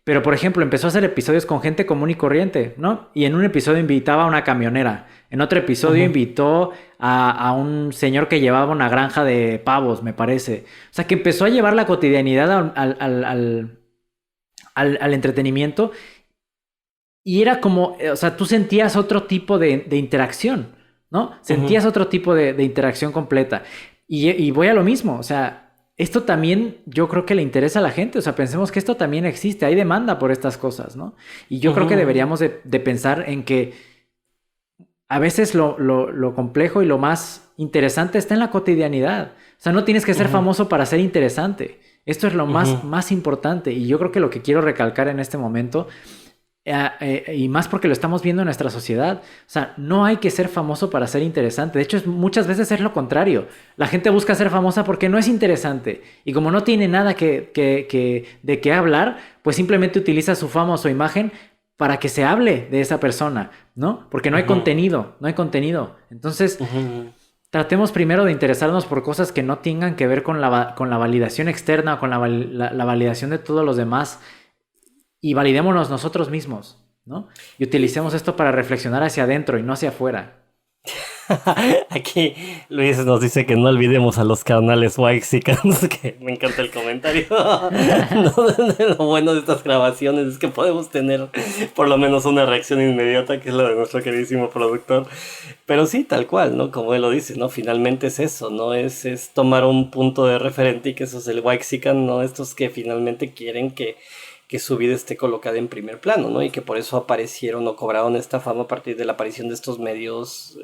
Pero, por ejemplo, empezó a hacer episodios con gente común y corriente, ¿no? Y en un episodio invitaba a una camionera. En otro episodio invitó a un señor que llevaba una granja de pavos, me parece. O sea, que empezó a llevar la cotidianidad al entretenimiento. Y era como, o sea, tú sentías otro tipo de interacción, ¿no? Sentías otro tipo de interacción completa. Y voy a lo mismo, o sea, esto también yo creo que le interesa a la gente. O sea, pensemos que esto también existe, hay demanda por estas cosas, ¿no? Y yo creo que deberíamos de pensar en que a veces lo complejo y lo más interesante está en la cotidianidad. O sea, no tienes que ser famoso para ser interesante. Esto es lo más importante. Y yo creo que lo que quiero recalcar en este momento, y más porque lo estamos viendo en nuestra sociedad, o sea, no hay que ser famoso para ser interesante. De hecho, muchas veces es lo contrario. La gente busca ser famosa porque no es interesante. Y como no tiene nada de qué hablar, pues simplemente utiliza su fama o su imagen para que se hable de esa persona, ¿no? Porque no hay contenido, no hay contenido. Entonces, tratemos primero de interesarnos por cosas que no tengan que ver con la validación externa o con la validación de todos los demás, y validémonos nosotros mismos, ¿no? Y utilicemos esto para reflexionar hacia adentro y no hacia afuera. Aquí Luis nos dice que no olvidemos a los carnales Waxicans, que me encanta el comentario. No, lo bueno de estas grabaciones es que podemos tener por lo menos una reacción inmediata, que es la de nuestro queridísimo productor. Pero sí, tal cual, ¿no? Como él lo dice, ¿no? Finalmente es eso, ¿no? Es tomar un punto de referente, y que eso es el Waxican, ¿no? Estos que finalmente quieren que su vida esté colocada en primer plano, ¿no? Y que por eso aparecieron o cobraron esta fama a partir de la aparición de estos medios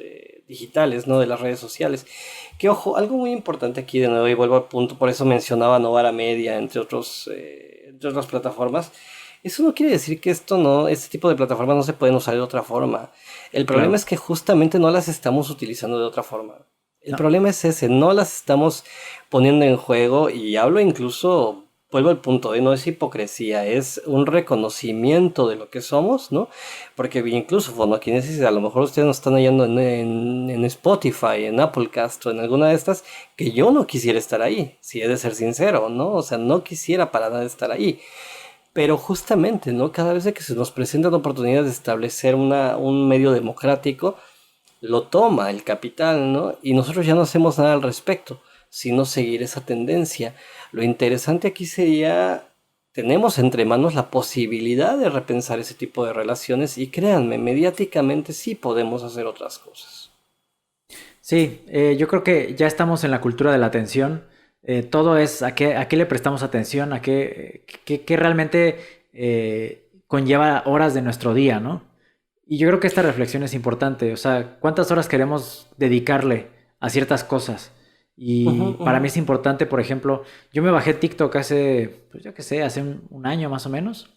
digitales, ¿no? De las redes sociales. Que, ojo, algo muy importante aquí de nuevo, y vuelvo al punto, por eso mencionaba Novara Media, entre otras plataformas. Eso no quiere decir que este tipo de plataformas no se pueden usar de otra forma. El problema es que justamente no las estamos utilizando de otra forma. El problema es ese, no las estamos poniendo en juego, y hablo incluso... Vuelvo al punto, no es hipocresía, es un reconocimiento de lo que somos, ¿no? Porque incluso, bueno, aquí a lo mejor ustedes nos están hallando en Spotify, en Applecast o en alguna de estas, que yo no quisiera estar ahí, si he de ser sincero, ¿no? O sea, no quisiera para nada estar ahí. Pero justamente, ¿no? Cada vez que se nos presentan oportunidades de establecer un medio democrático, lo toma el capital, ¿no? Y nosotros ya no hacemos nada al respecto, sino seguir esa tendencia. Lo interesante aquí sería, tenemos entre manos la posibilidad de repensar ese tipo de relaciones, y créanme, mediáticamente sí podemos hacer otras cosas. Sí, yo creo que ya estamos en la cultura de la atención. Todo es a qué le prestamos atención, a qué realmente conlleva horas de nuestro día, ¿no? Y yo creo que esta reflexión es importante. O sea, ¿cuántas horas queremos dedicarle a ciertas cosas? Y para mí es importante, por ejemplo, yo me bajé TikTok hace, pues yo qué sé, hace un año más o menos,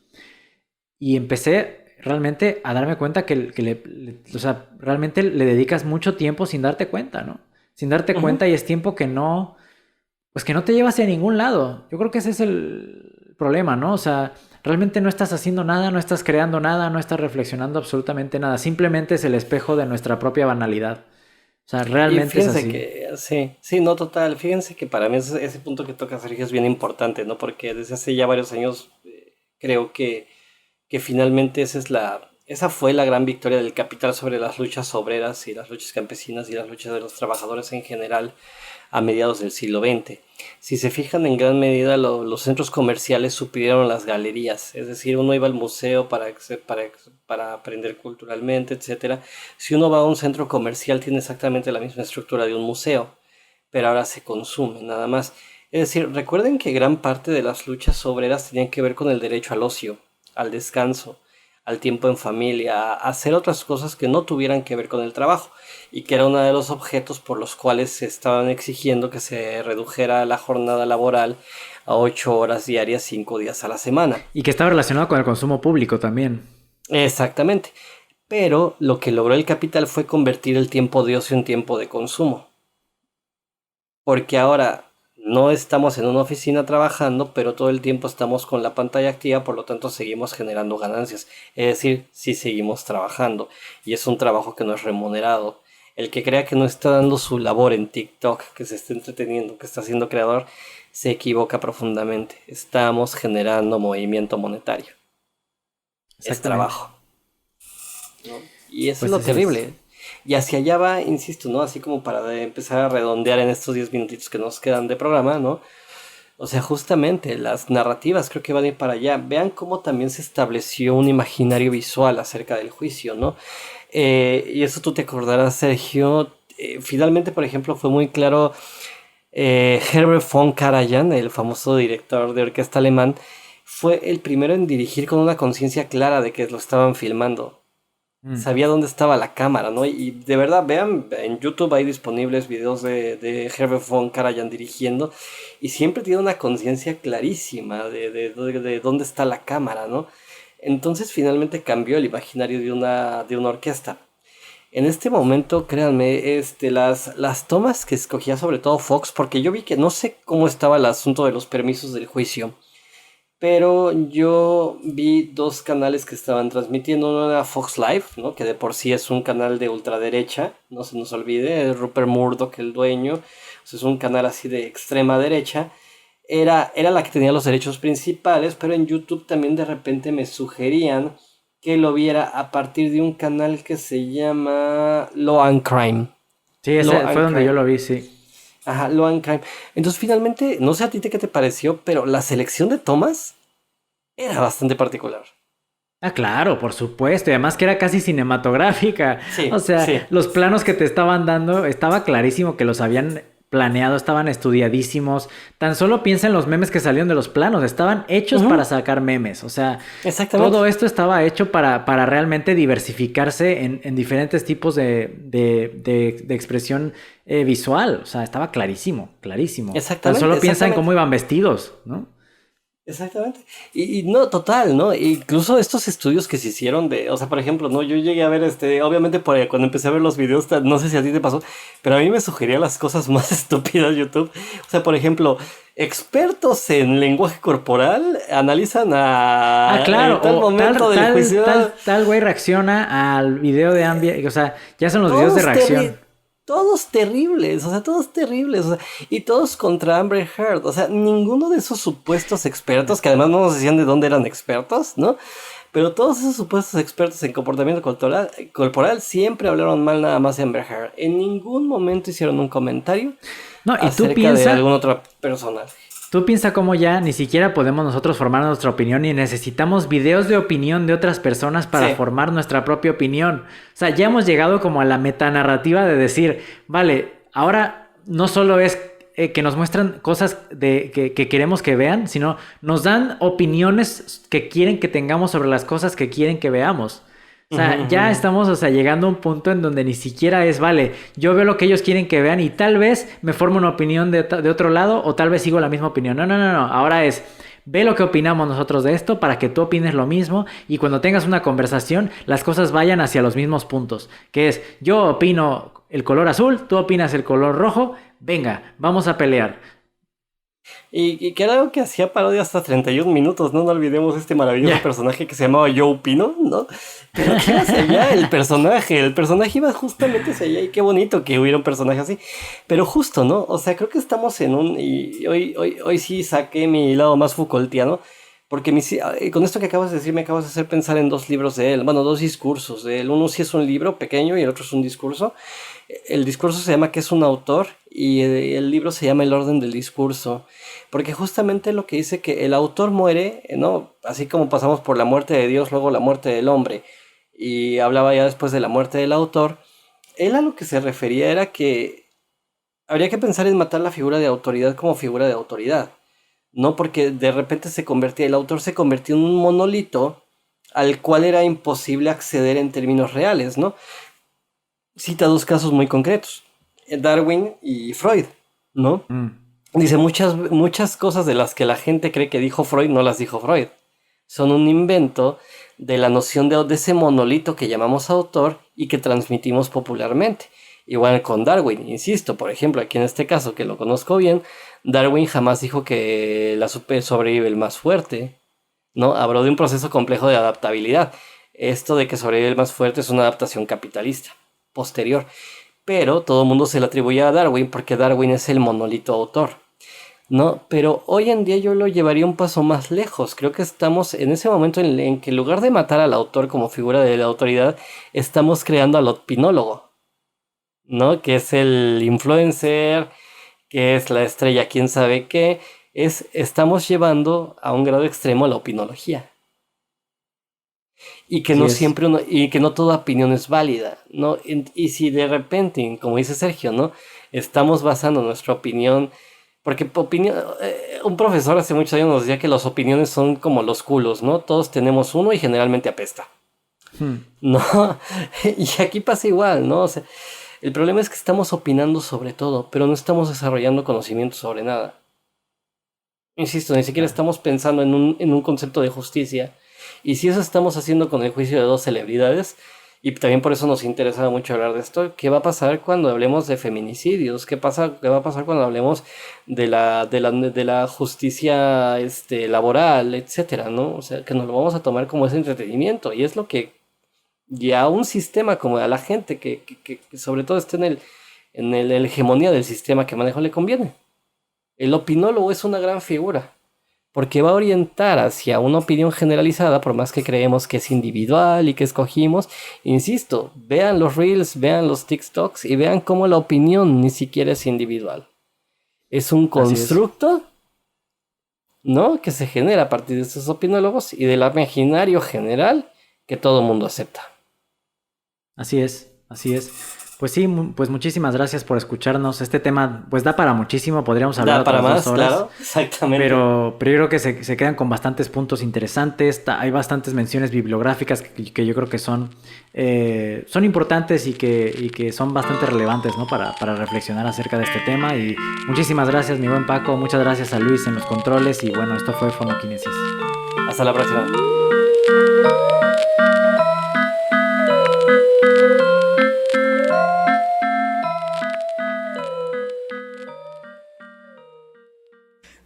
y empecé realmente a darme cuenta que o sea, realmente le dedicas mucho tiempo sin darte cuenta, ¿no? Sin darte cuenta, y es tiempo que no te lleva hacia ningún lado. Yo creo que ese es el problema, ¿no? O sea, realmente no estás haciendo nada, no estás creando nada, no estás reflexionando absolutamente nada. Simplemente es el espejo de nuestra propia banalidad. O sea, realmente es así. Sí, no, total. Fíjense que para mí ese punto que toca Sergio es bien importante, ¿no? Porque desde hace ya varios años creo que finalmente esa fue la gran victoria del capital sobre las luchas obreras y las luchas campesinas y las luchas de los trabajadores en general a mediados del siglo XX. Si se fijan, en gran medida los centros comerciales supirieron las galerías, es decir, uno iba al museo para aprender culturalmente, etc. Si uno va a un centro comercial, tiene exactamente la misma estructura de un museo, pero ahora se consume nada más. Es decir, recuerden que gran parte de las luchas obreras tenían que ver con el derecho al ocio, al descanso, al tiempo en familia, a hacer otras cosas que no tuvieran que ver con el trabajo, y que era uno de los objetos por los cuales se estaban exigiendo que se redujera la jornada laboral a 8 horas diarias, 5 días a la semana. Y que estaba relacionado con el consumo público también. Exactamente. Pero lo que logró el capital fue convertir el tiempo de ocio en tiempo de consumo. Porque ahora no estamos en una oficina trabajando, pero todo el tiempo estamos con la pantalla activa, por lo tanto seguimos generando ganancias. Es decir, sí seguimos trabajando, y es un trabajo que no es remunerado. El que crea que no está dando su labor en TikTok, que se está entreteniendo, que está siendo creador, se equivoca profundamente. Estamos generando movimiento monetario. es Exactamente. trabajo. ¿No? Y eso Pues es lo así terrible. Y hacia allá va, insisto, ¿no? Así como para empezar a redondear en estos 10 minutitos que nos quedan de programa, ¿no? O sea, justamente las narrativas creo que van a ir para allá. Vean cómo también se estableció un imaginario visual acerca del juicio, ¿no? Y eso tú te acordarás, Sergio. Finalmente, por ejemplo, fue muy claro. Herbert von Karajan, el famoso director de orquesta alemán, fue el primero en dirigir con una conciencia clara de que lo estaban filmando. Sabía dónde estaba la cámara, ¿no? Y de verdad, vean, en YouTube hay disponibles videos de Herbert von Karajan dirigiendo y siempre tiene una conciencia clarísima de dónde está la cámara, ¿no? Entonces finalmente cambió el imaginario de una orquesta. En este momento, créanme, las tomas que escogía sobre todo Fox, porque yo vi que no sé cómo estaba el asunto de los permisos del juicio, pero yo vi dos canales que estaban transmitiendo. Uno era Fox Live, ¿no? Que de por sí es un canal de ultraderecha, no se nos olvide, Rupert Murdoch, el dueño, o sea, es un canal así de extrema derecha. Era la que tenía los derechos principales, pero en YouTube también de repente me sugerían que lo viera a partir de un canal que se llama Law and Crime. Sí, ese Law and fue donde Crime. yo lo vi, sí. Ajá, Law and Crime. Entonces finalmente, no sé a ti qué te pareció, pero la selección de tomas era bastante particular. Ah, claro, por supuesto. Y además que era casi cinematográfica. Sí, O sea, sí. los planos que te estaban dando, estaba clarísimo que los habían planeado, estaban estudiadísimos. Tan solo piensa en los memes que salieron de los planos, estaban hechos para sacar memes. O sea, Exactamente. todo esto estaba hecho para realmente diversificarse en diferentes tipos de expresión visual. O sea, estaba clarísimo, clarísimo. Exactamente, Tan solo piensa en exactamente. cómo iban vestidos, ¿no? Exactamente. Y no, total, ¿no? Incluso estos estudios que se hicieron o sea, por ejemplo, ¿no? Yo llegué a ver obviamente cuando empecé a ver los videos, no sé si a ti te pasó, pero a mí me sugería las cosas más estúpidas YouTube. O sea, por ejemplo, expertos en lenguaje corporal analizan Ah, claro, en tal o momento del juicio. tal güey reacciona al video de Ambient, o sea, ya son los videos de reacción. Todos terribles, o sea, todos terribles, o sea, y todos contra Amber Heard, o sea, ninguno de esos supuestos expertos, que además no nos decían de dónde eran expertos, ¿no? Pero todos esos supuestos expertos en comportamiento corporal siempre hablaron mal nada más de Amber Heard. En ningún momento hicieron un comentario No, y tú acerca de piensa, algún otro personaje. tú piensa cómo ya ni siquiera podemos nosotros formar nuestra opinión y necesitamos videos de opinión de otras personas para Sí. formar nuestra propia opinión. O sea, ya hemos llegado como a la metanarrativa de decir, vale, ahora no solo es que nos muestran cosas que queremos que vean, sino nos dan opiniones que quieren que tengamos sobre las cosas que quieren que veamos. O sea, ya estamos, o sea, llegando a un punto en donde ni siquiera es, vale, yo veo lo que ellos quieren que vean y tal vez me formo una opinión de otro lado o tal vez sigo la misma opinión. No. Ahora es, ve lo que opinamos nosotros de esto para que tú opines lo mismo y cuando tengas una conversación, las cosas vayan hacia los mismos puntos. Que es, yo opino el color azul, tú opinas el color rojo, venga, vamos a pelear. Y que era algo que hacía parodia hasta 31 minutos, ¿no? No olvidemos este maravilloso personaje que se llamaba Joe Pino, ¿no? Pero ¿qué hacia allá el personaje? El personaje iba justamente hacia allá y qué bonito que hubiera un personaje así. Pero justo, ¿no? O sea, creo que estamos en y hoy sí saqué mi lado más Foucaultiano, porque con esto que acabas de decir me acabas de hacer pensar en dos libros de él, bueno, dos discursos de él. Uno sí es un libro pequeño y el otro es un discurso. El discurso se llama ¿Qué es un autor? Y el libro se llama El orden del discurso. Porque justamente lo que dice que el autor muere, ¿no? Así como pasamos por la muerte de Dios, luego la muerte del hombre. Y hablaba ya después de la muerte del autor. Él a lo que se refería era que habría que pensar en matar la figura de autoridad como figura de autoridad. No porque de repente el autor se convirtió en un monolito al cual era imposible acceder en términos reales, ¿no? Cita dos casos muy concretos, Darwin y Freud, ¿no? Dice, muchas cosas de las que la gente cree que dijo Freud no las dijo Freud. Son un invento de la noción de ese monolito que llamamos autor y que transmitimos popularmente. Igual con Darwin, insisto, por ejemplo, aquí en este caso que lo conozco bien, Darwin jamás dijo que la sobrevive el más fuerte, ¿no? Habló de un proceso complejo de adaptabilidad. Esto de que sobrevive el más fuerte es una adaptación capitalista posterior. Pero todo el mundo se le atribuye a Darwin porque Darwin es el monolito autor. ¿no? Pero hoy en día yo lo llevaría un paso más lejos. Creo que estamos en ese momento en que en lugar de matar al autor como figura de la autoridad, estamos creando al opinólogo, ¿no? Que es el influencer, que es la estrella, quién sabe qué. Estamos llevando a un grado extremo la opinología. Y que Así no es. siempre y que no toda opinión es válida, ¿no? Y si de repente, como dice Sergio, ¿no? Estamos basando nuestra opinión, porque un profesor hace muchos años nos decía que las opiniones son como los culos, ¿no? Todos tenemos uno y generalmente apesta, ¿no? Y aquí pasa igual, ¿no? O sea, el problema es que estamos opinando sobre todo, pero no estamos desarrollando conocimiento sobre nada. Insisto, ni siquiera estamos pensando en un concepto de justicia. Y si eso estamos haciendo con el juicio de dos celebridades, y también por eso nos interesa mucho hablar de esto, ¿qué va a pasar cuando hablemos de feminicidios? ¿Qué va a pasar cuando hablemos de la justicia laboral, etcétera, ¿no? O sea, que nos lo vamos a tomar como ese entretenimiento. Y es lo que ya un sistema como a la gente que sobre todo esté en la hegemonía del sistema que maneja le conviene. El opinólogo es una gran figura, porque va a orientar hacia una opinión generalizada, por más que creemos que es individual y que escogimos. Insisto, vean los reels, vean los TikToks y vean cómo la opinión ni siquiera es individual. Es un constructo, ¿no? Que se genera a partir de estos opinólogos y del imaginario general que todo el mundo acepta. Así es, así es. Pues sí, pues muchísimas gracias por escucharnos. Este tema pues da para muchísimo, podríamos hablar Da para otras más, 2 horas. claro, exactamente. Pero yo creo que se quedan con bastantes puntos interesantes. Hay bastantes menciones bibliográficas que yo creo que son importantes y que son bastante relevantes, ¿no? Para reflexionar acerca de este tema. Y muchísimas gracias, mi buen Paco. Muchas gracias a Luis en los controles. Y bueno, esto fue Fonokinesis. Hasta la próxima.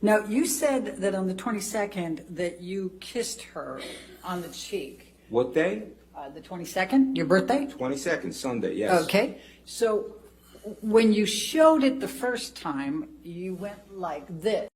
Now, you said that on the 22nd that you kissed her on the cheek. What day? The 22nd, your birthday? 22nd, Sunday, yes. Okay. So when you showed it the first time, you went like this.